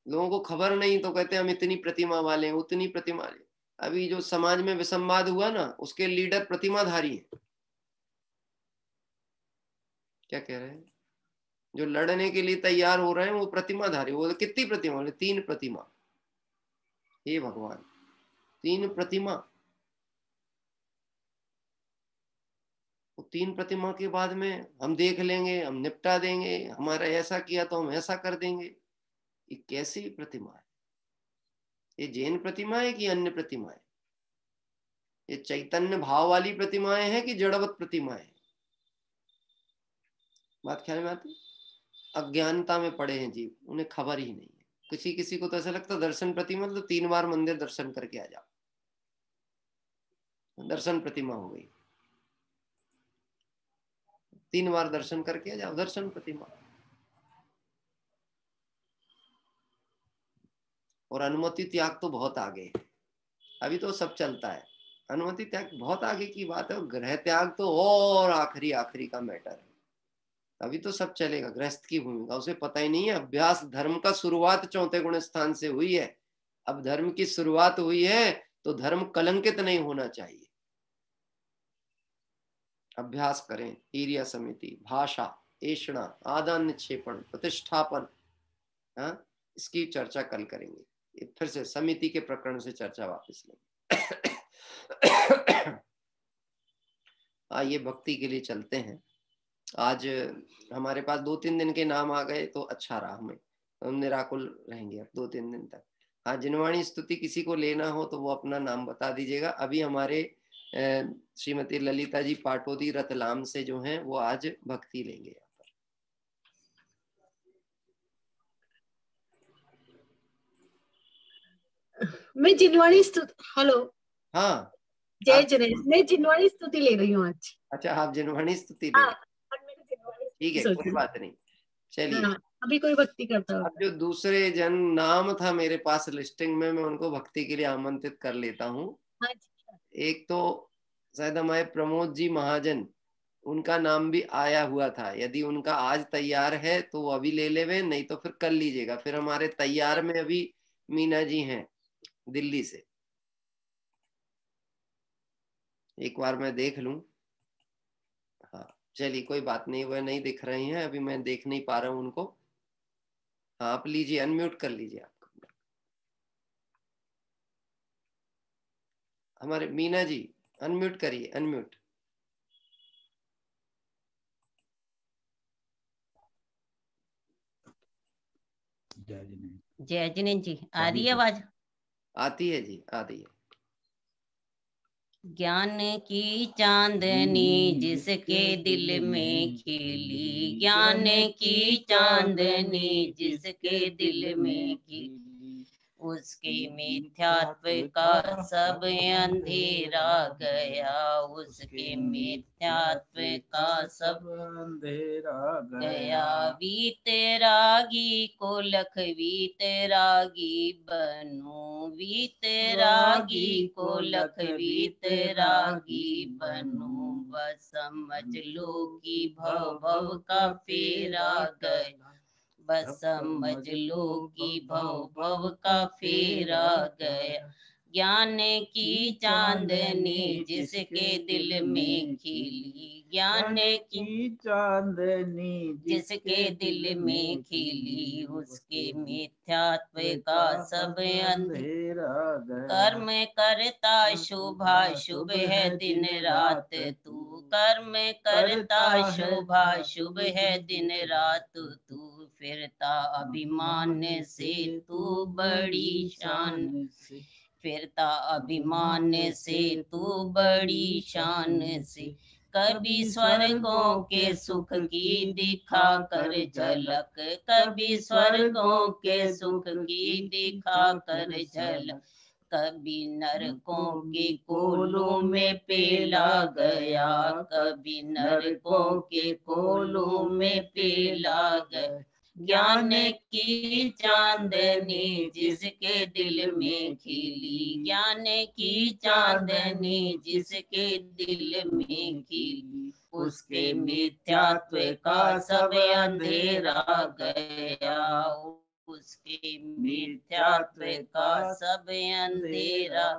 S4: लोगों को खबर नहीं तो कहते हम इतनी प्रतिमा वाले हैं, उतनी प्रतिमा वाले। अभी जो समाज में विसंवाद हुआ ना, उसके लीडर प्रतिमाधारी हैं। क्या कह रहे हैं? जो लड़ने के लिए तैयार हो रहे हैं वो प्रतिमाधारी। वो कितनी प्रतिमा बोले? 3 प्रतिमा। हे भगवान, 3 प्रतिमा। 3 प्रतिमा के बाद में हम देख लेंगे, हम निपटा देंगे, हमारा ऐसा किया तो हम ऐसा कर देंगे। ये कैसी प्रतिमा है? ये जैन प्रतिमा है कि अन्य प्रतिमा है? ये चैतन्य भाव वाली प्रतिमाएं हैं कि जड़वत प्रतिमाएं? बात ख्याल में आती? अज्ञानता में पड़े हैं जीव, उन्हें खबर ही नहीं है। किसी किसी को तो ऐसा लगता है दर्शन प्रतिमा तो 3 बार मंदिर दर्शन करके आ जाओ, दर्शन प्रतिमा हो गई, 3 बार दर्शन करके आ जाओ, दर्शन प्रतिमा। और अनुमति त्याग तो बहुत आगे है, अभी तो सब चलता है। अनुमति त्याग बहुत आगे की बात है, और ग्रह त्याग तो और आखिरी का मैटर है। अभी तो सब चलेगा। गृहस्थ की भूमिका उसे पता ही नहीं है। अभ्यास धर्म का शुरुआत चौथे गुण स्थान से हुई है। अब धर्म की शुरुआत हुई है तो धर्म कलंकित नहीं होना चाहिए। अभ्यास करें। ईर्या समिति, भाषा, ऐषणा, आदान निक्षेपण, प्रतिष्ठापन, हाँ, इसकी चर्चा कल करेंगे। फिर से समिति के प्रकरण से चर्चा वापस लेंगे। आइए भक्ति के लिए चलते हैं। आज हमारे पास 2-3 दिन के नाम आ गए तो अच्छा रहा, हमें हम निराकुल रहेंगे अब 2-3 दिन तक। हाँ, जिनवाणी स्तुति किसी को लेना हो तो वो अपना नाम बता दीजिएगा। अभी हमारे श्रीमती ललिता जी पाटोदी रतलाम से जो हैं वो आज भक्ति लेंगे यहाँ पर।
S8: मैं जिनवाणी स्तुति, हेलो,
S4: हाँ
S8: जय जनेश, मैं जिनवाणी स्तुति ले रही हूँ आज।
S4: अच्छा, आप जिनवाणी स्तुति ले, ठीक है, कोई बात नहीं, चलिए।
S8: अभी कोई भक्ति करता है।
S4: अब जो दूसरे जन नाम था मेरे पास लिस्टिंग में, मैं उनको भक्ति के लिए आमंत्रित कर लेता हूँ। एक तो शायद हमारे प्रमोद जी महाजन, उनका नाम भी आया हुआ था। यदि उनका आज तैयार है तो वो अभी ले लेवे, नहीं तो फिर कल लीजिएगा। फिर हमारे तैयार में अभी मीना जी हैं दिल्ली से, एक बार मैं देख लूं। हाँ चलिए, कोई बात नहीं, वह नहीं दिख रहे हैं अभी, मैं देख नहीं पा रहा हूं उनको। हाँ आप लीजिए, अनम्यूट कर लीजिए आप हमारे मीना जी, अनम्यूट करिए, अनम्यूट।
S9: जय जिनेश जी, आ रही है आवाज?
S4: आती है जी, आ रही है।
S9: ज्ञान की चांदनी जिसके दिल में खिली, ज्ञान की चांदनी जिसके दिल में खिली, उसके मिथ्यात्व का सब अंधेरा गया, उसके मिथ्यात्व का सब अंधेरा गया। वीतरागी को लख वीतरागी बनूं, वीतरागी को लख वीतरागी बनूं, बस समझ लो कि भव भव का फेरा गया, बस समझ लो कि भव भव का फेरा गया। ज्ञान की चांदनी जिसके दिल में खिली, ज्ञान की चांदनी जिसके दिल में खिली, उसके मिथ्यात्व का सब अंधेरा गया। कर्म करता शुभा शुभ है दिन रात तू, कर्म करता शुभा शुभ है दिन रात तू, फिरता अभिमान से तू बड़ी शान से, फिरता अभिमान से तू बड़ी शान से। कभी स्वर्गों के सुख की दिखा कर झलक, कभी स्वर्गों के सुख की दिखा कर झलक, कभी नरकों के कोलों में पेला गया, कभी नरकों के कोलों में पेला गया। ज्ञान की चांदनी जिसके दिल में खिली, ज्ञान की चांदनी जिसके दिल में खिली, उसके मिथ्यात्व का सब अंधेरा गया, उसके मिथ्यात्व का सब अंधेरा।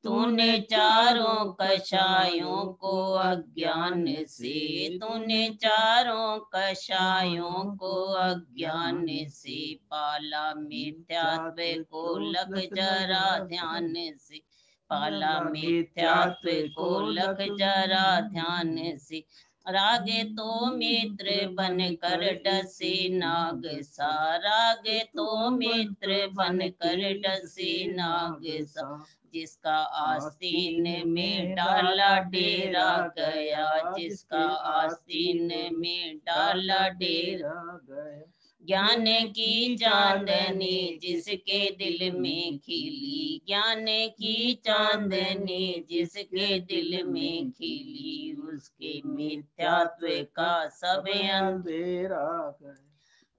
S9: तूने चारों कषायों को अज्ञान से, तूने चारों कषायों को अज्ञान से पाला, मिथ्यात्व को लग जरा ध्यान से पाला, मिथ्यात्व को लग जरा ध्यान से। रागे तो मित्र बन कर डसे नाग सा, रागे तो मित्र बन कर डसे नाग सा, जिसका आस्तीन में डाला डेरा गया, जिसका आस्तीन में डाला डेरा गया। ज्ञान की चांदनी जिसके दिल में खिली, ज्ञान की चांदनी जिसके दिल में खिली, उसके मिथ्यात्व का सब अंधेरा गया,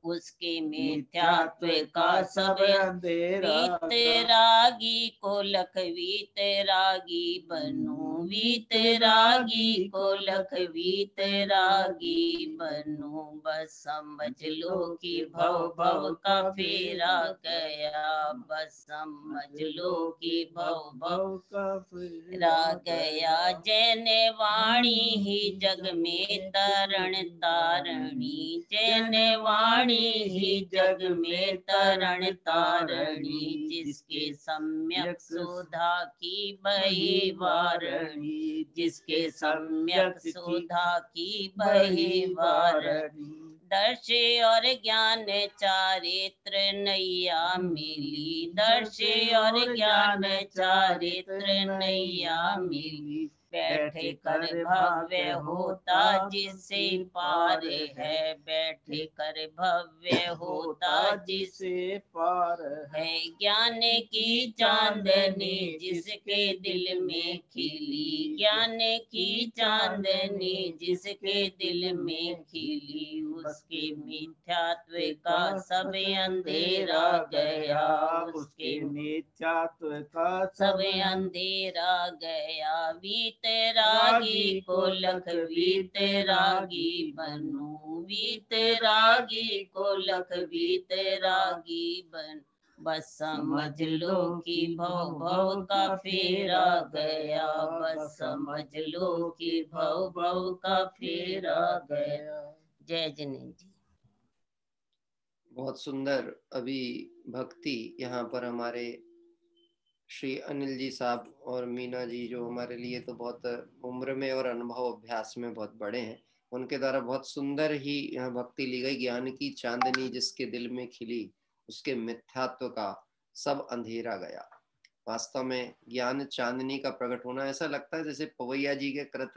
S9: उसके मिथ्यात्व का सब अंधेरा। वीतरागी को लख वीतरागी बनूं, वीतरागी को लख वीतरागी बनूं, बस समझ लो कि भव भव का फेरा गया, बस समझ लो कि भव भव का फेरा गया। जैन वाणी ही जग में तरण तारणी, जैन वाणी ज्ञानी ही जग में तरण तारणी, जिसके सम्यक सुधा की बही वारणी, जिसके सम्यक सुधा की बही वारणी। दर्श और ज्ञान चारित्र नैया मिली, दर्श और ज्ञान चारित्र नैया मिली। बैठे कर भव्य होता जिसे पार है, बैठे कर भव्य होता जिसे पार है। ज्ञान की चांदनी जिसके दिल में खिली, ज्ञान की चांदनी जिसके दिल में खिली, उसके मिथ्यात्व का सब अंधेरा गया, उसके मिथ्यात्व का सब अंधेरा गया। वीतरागी को लख वीतरागी बनूं, वीतरागी को लख वीतरागी बन। बस समझ लो कि भव भव का फेरा गया, बस समझ लो कि भव भव का फेरा गया। जय जिनेन्द्र जी।
S4: बहुत सुंदर अभी भक्ति यहाँ पर हमारे श्री अनिल जी साहब और मीना जी, जो हमारे लिए तो बहुत उम्र में और अनुभव अभ्यास में बहुत बड़े हैं, उनके द्वारा बहुत सुंदर ही यहाँ भक्ति ली गई। ज्ञान की चांदनी जिसके दिल में खिली, उसके मिथ्यात्व का सब अंधेरा गया। वास्तव में ज्ञान चांदनी का प्रकट होना, ऐसा लगता है जैसे पवैया जी के कृत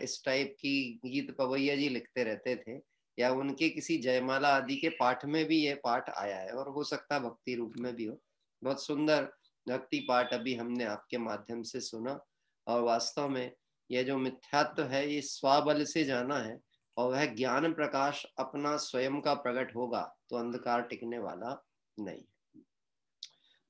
S4: इस टाइप की गीत पवैया जी लिखते रहते थे, या उनके किसी जयमाला आदि के पाठ में भी ये पाठ आया है, और हो सकता है भक्ति रूप में भी हो। बहुत सुंदर भक्ति पाठ अभी हमने आपके माध्यम से सुना। और वास्तव में यह जो मिथ्यात्व है ये स्वबल से जाना है, और वह ज्ञान प्रकाश अपना स्वयं का प्रकट होगा तो अंधकार टिकने वाला नहीं।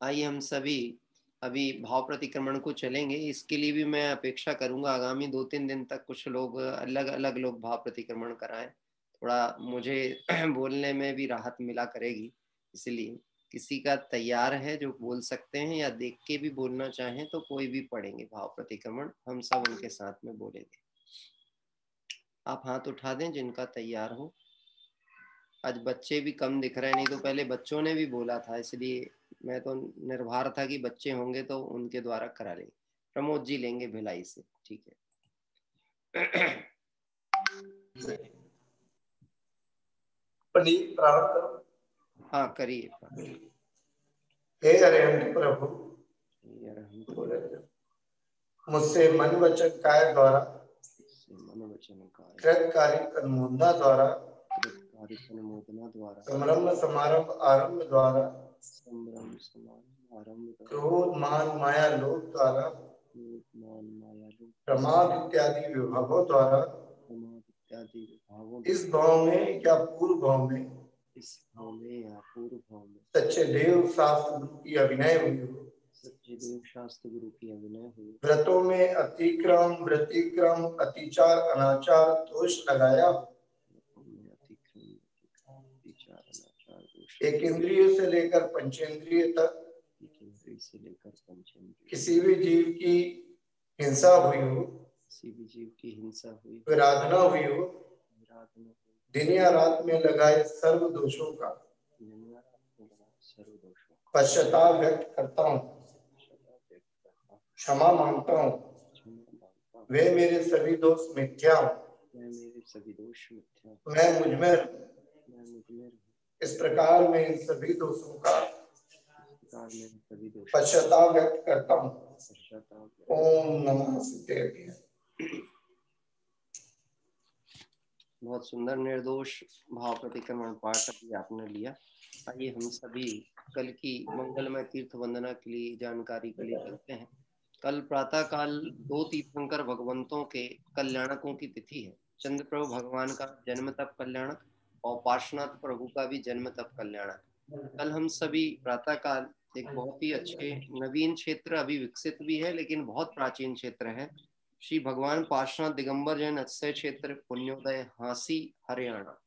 S4: आइए हम सभी अभी भाव प्रतिक्रमण को चलेंगे। इसके लिए भी मैं अपेक्षा करूंगा आगामी 2-3 दिन तक कुछ लोग अलग अलग लोग भाव प्रतिक्रमण कराएं, थोड़ा मुझे बोलने में भी राहत मिला करेगी। इसलिए किसी का तैयार है जो बोल सकते हैं, या देख के भी बोलना चाहें तो कोई भी पढ़ेंगे भाव प्रतिक्रमण, हम सब उनके साथ में बोलेंगे। आप हाथ उठा दें जिनका तैयार हो। आज बच्चे भी कम दिख रहे हैं, नहीं तो पहले बच्चों ने भी बोला था, इसलिए मैं तो निर्भर था कि बच्चे होंगे तो उनके द्वारा करा लेंगे। प्रमोद जी लेंगे भिलाई से, ठीक है।
S10: पंडित प्रारंभ करो।
S4: हाँ करिए।
S10: हे अरहंत प्रभु, मुझसे मन वचन काय द्वारा, कृतकारी अनुमोदना द्वारा, संभ्रम समारंभ आरंभ द्वारा, क्रोध मान माया लोभ द्वारा, प्रमाद इत्यादि विभागों द्वारा, इस भाव में या पूर्व भाव में, सच्चे देव शास्त्र गुरु की अभिनय हुई हो, व्रतों में अतिक्रम व्यतिक्रम अतिचार अनाचार दोष लगाया, एक इंद्रिय से लेकर पंचेंद्रिय तक किसी भी जीव की हिंसा हुई हो, विराधना हुई हो, दिन या रात में लगाए सर्व दोषों का पश्चाताप व्यक्त करता हूँ, क्षमा मांगता हूँ। वे मेरे सभी दोष मिथ्या हो, मैं मुझमें इस प्रकार मैं इन सभी दोषों का पश्चाताप व्यक्त करता हूँ। ओम नमः शिवाय।
S4: बहुत सुंदर निर्दोष भाव प्रतिक्रमण पाठ अभी आपने लिया। आइए हम सभी कल की मंगलमय तीर्थ वंदना के लिए जानकारी के लिए चलते हैं। कल प्रातः काल 2 तीर्थंकर भगवंतों के कल्याणकों की तिथि है। चंद्र प्रभु भगवान का जन्म तप कल्याणक और पार्श्वनाथ प्रभु का भी जन्म तप कल्याणक। कल हम सभी प्रातः काल एक बहुत ही अच्छे नवीन क्षेत्र, अभी विकसित भी है लेकिन बहुत प्राचीन क्षेत्र है, श्री भगवान पार्श्वनाथ दिगंबर जैन अक्षय क्षेत्र पुण्योदय हांसी हरियाणा,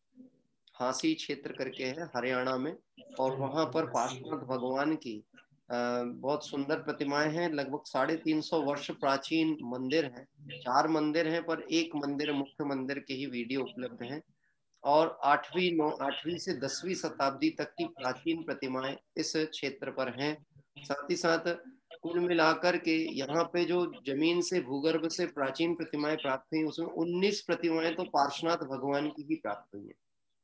S4: हांसी क्षेत्र करके है हरियाणा में, और वहां पर पार्श्वनाथ भगवान की बहुत सुंदर प्रतिमाएं हैं। लगभग 350 वर्ष प्राचीन मंदिर है। 4 मंदिर हैं पर एक मंदिर मुख्य मंदिर के ही वीडियो उपलब्ध हैं। और 8वीं से 10वीं शताब्दी तक की प्राचीन प्रतिमाएं इस क्षेत्र पर हैं। साथ ही साथ कुल मिलाकर के यहाँ पे जो जमीन से भूगर्भ से प्राचीन प्रतिमाएं प्राप्त हुई उसमें 19 प्रतिमाएं तो पार्श्वनाथ भगवान की भी प्राप्त हुई है।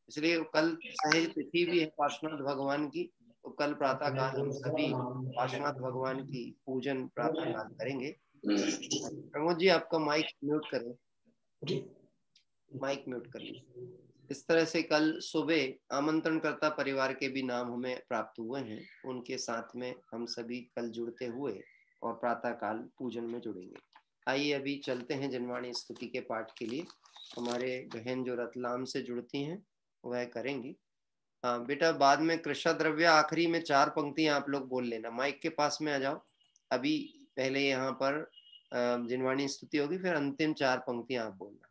S4: इसलिए कल सहज तिथि भी है पार्श्वनाथ भगवान की, तो कल प्रातः काल हम सभी पार्श्वनाथ भगवान की पूजन प्रातः काल करेंगे। प्रमोद जी आपका माइक म्यूट करें, माइक म्यूट करिए। इस तरह से कल सुबह आमंत्रणकर्ता परिवार के भी नाम हमें प्राप्त हुए हैं, उनके साथ में हम सभी कल जुड़ते हुए और प्रातः काल पूजन में जुड़ेंगे। आइए अभी चलते हैं जनवाणी स्तुति के पाठ के लिए। हमारे बहन जो रतलाम से जुड़ती हैं वह करेंगी। हाँ बेटा, बाद में कृष्णा द्रव्य आखिरी में 4 पंक्तियां आप लोग बोल लेना, माइक के पास में आ जाओ। अभी पहले यहाँ पर जनवाणी स्तुति होगी, फिर अंतिम 4 पंक्तियां आप बोलना।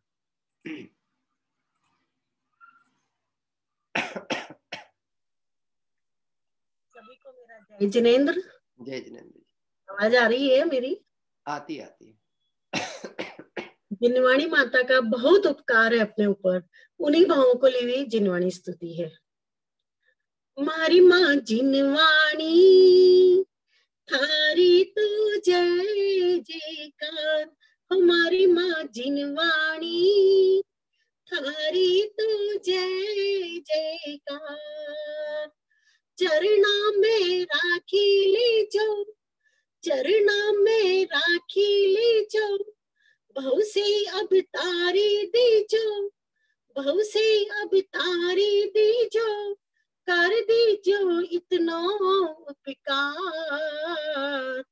S8: सभी को मेरा जय जिनेंद्र।
S4: जय जिनेंद्र।
S8: आवाज आ रही है मेरी?
S4: आती है।
S8: जिनवाणी माता का बहुत उपकार है अपने ऊपर, उन्हीं भावों को ली हुई जिनवाणी स्तुति है। मारी माँ जिनवाणी थारी तो जय जयकार, हमारी माँ जिनवाणी थारी तो जय जयकार। चरणा में राखी ले जो, चरणा में राखी ले जो, बहु से अब तारी दीजो, बहु से अब तारी दीजो, कर दीजो इतना उपकार।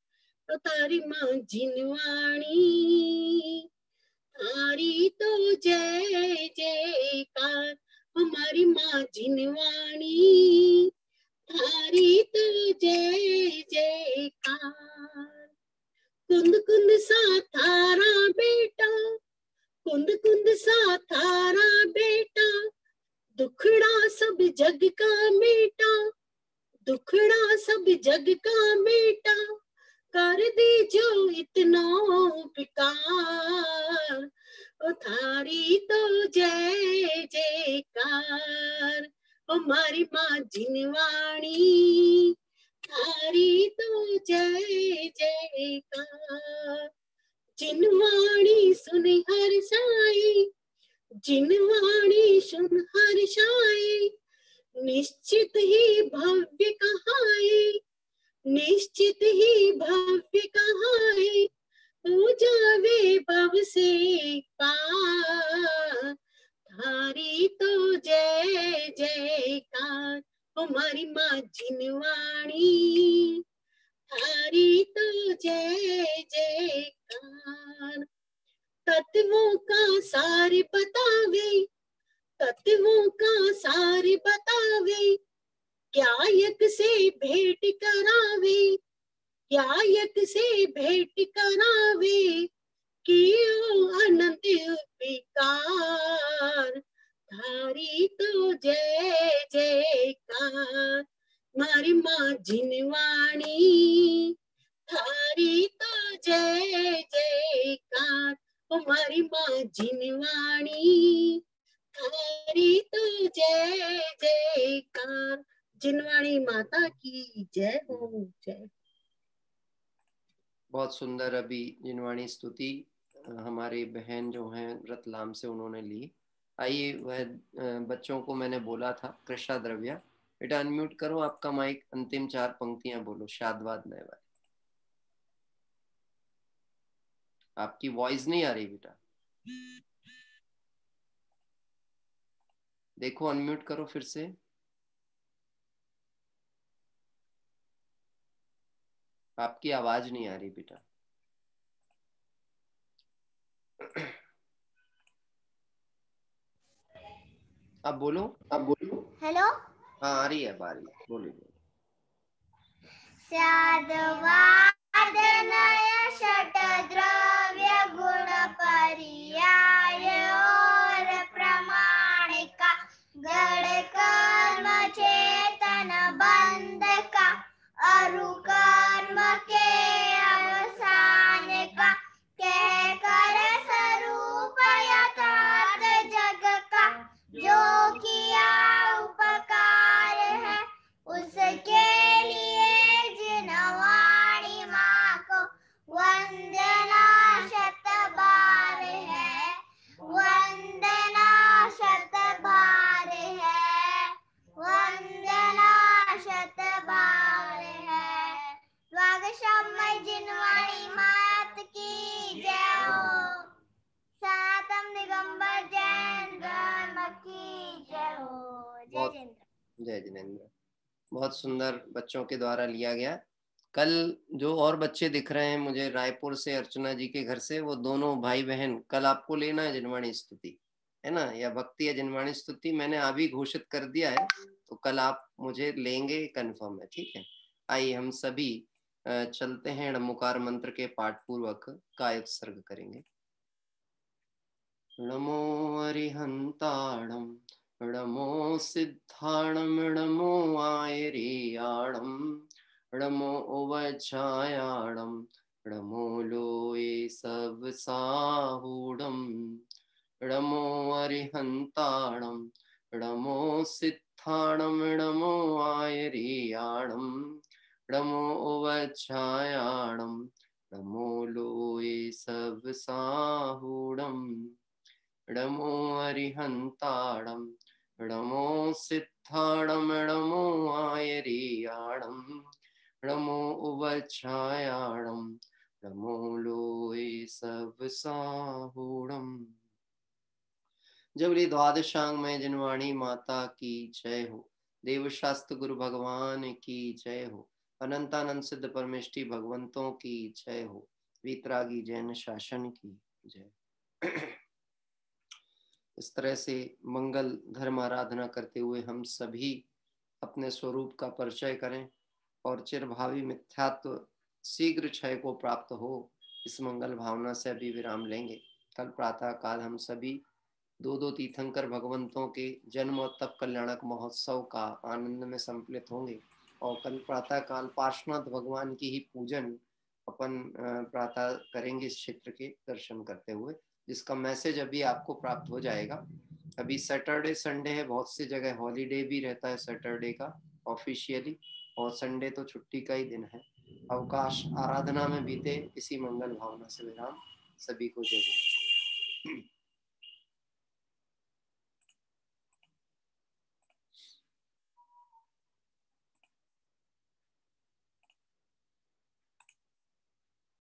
S8: तो तारी माँ जिनवाणी तारी तो जय जयकार, हमारी माँ जिनवाणी तारी तो जय जयकार। कुंद कुंद सा थारा बेटा, कुंद कुंद सा थारा बेटा, दुखड़ा सब जग का मेटा, दुखड़ा सब जग का मेटा, कर दीजो इतना उपकार। ओ थारी तो जय जयकार, हमारी माँ जिनवाणी थारी तो जय जयकार। जिनवाणी सुन हर साई, जिनवाणी सुन हर साई, निश्चित ही भव्य कहाई, निश्चित ही भव्य कहाई, हो जावे भव से पार। थारी तो जय जयकार, हमारी माँ जिनवाणी थारी तो जय जयकार। तत्वों का सार बतावे, तत्वों का सार बतावे, ज्ञायक से भेंट करावे, ज्ञायक से भेंट करावे, कियो अनंत उपकार। थारी तो जय जयकार, मारी माँ जिनवाणी थारी तो जय जयकार, हमारी माँ जिनवाणी थारी तो जय जयकार। जिनवाणी माता की जय हो जय।
S4: बहुत सुंदर अभी जिनवाणी स्तुति हमारी बहन जो हैं रतलाम से उन्होंने ली। आइए वह बच्चों को मैंने बोला था, कृष्णा द्रव्या बेटा अनम्यूट करो आपका माइक, अंतिम 4 पंक्तियां बोलो शादवाद नए वाली। आपकी वॉइस नहीं आ रही बेटा, देखो अनम्यूट करो फिर से। आपकी आवाज नहीं आ रही बेटा। अब बोलो, अब बोलो।
S11: हेलो,
S4: हाँ आ रही है, बारी बोलिए।
S11: शादवाद नय षट द्रव्य गुण पर्याय और प्रमाणिका, गण कर्म चेतन बंध का, अरु कर्म के अवसान का, कह कर स्वरूप यथार्थ जग का, जो
S4: जय जिनेंद्र। बहुत सुंदर बच्चों के द्वारा लिया गया। कल जो और बच्चे दिख रहे हैं मुझे रायपुर से, अर्चना जी के घर से, वो दोनों भाई बहन कल आपको लेना है जिनवाणी स्तुति, है ना, या भक्ति या जिनवाणी स्तुति मैंने अभी घोषित कर दिया है, तो कल आप मुझे लेंगे, कंफर्म है, ठीक है। आइए हम सभी चलते हैं णमुकार मंत्र के पाठ पूर्वक काय उत्सर्ग करेंगे। नमो अरिहंताणं नमो सिद्धाणं नमो आयर्याणं नमो उवज्झायाणं नमो लोये सब साहूणं नमो अरिहंताणं नमो सिद्धाणं नमो आयर्याणं नमो उवज्झायाणं नमो लोये सब साहूणं नमो अरिहंताणं नमो सिद्धाणं नमो आयर्याणं नमो उवज्झायाणं नमो लोये सब साहूणं। जबली द्वादशांग में जिनवाणी माता की जय हो। देवशास्त्र गुरु भगवान की जय हो। अनंतानंद सिद्ध परमेष्टि भगवंतों की जय हो। वीतरागी जैन शासन की जय। इस तरह से मंगल धर्म आराधना करते हुए हम सभी अपने स्वरूप का परिचय करें और चिरभावी मिथ्यात्व शीघ्र क्षय को प्राप्त हो, इस मंगल भावना से अभी विराम लेंगे। कल प्रातः काल हम सभी दो तीर्थंकर भगवंतों के जन्म और तप कल्याणक महोत्सव का आनंद में सम्मिलित होंगे और कल प्रातः काल पार्श्वनाथ भगवान की ही पूजन अपन प्रातः करेंगे इस क्षेत्र के दर्शन करते हुए, जिसका मैसेज अभी आपको प्राप्त हो जाएगा। अभी सैटरडे संडे है, बहुत सी जगह हॉलीडे भी रहता है सैटरडे का ऑफिशियली, और संडे तो छुट्टी का ही दिन है। अवकाश आराधना में बीते, इसी मंगल भावना से विराम। सभी को जय जय।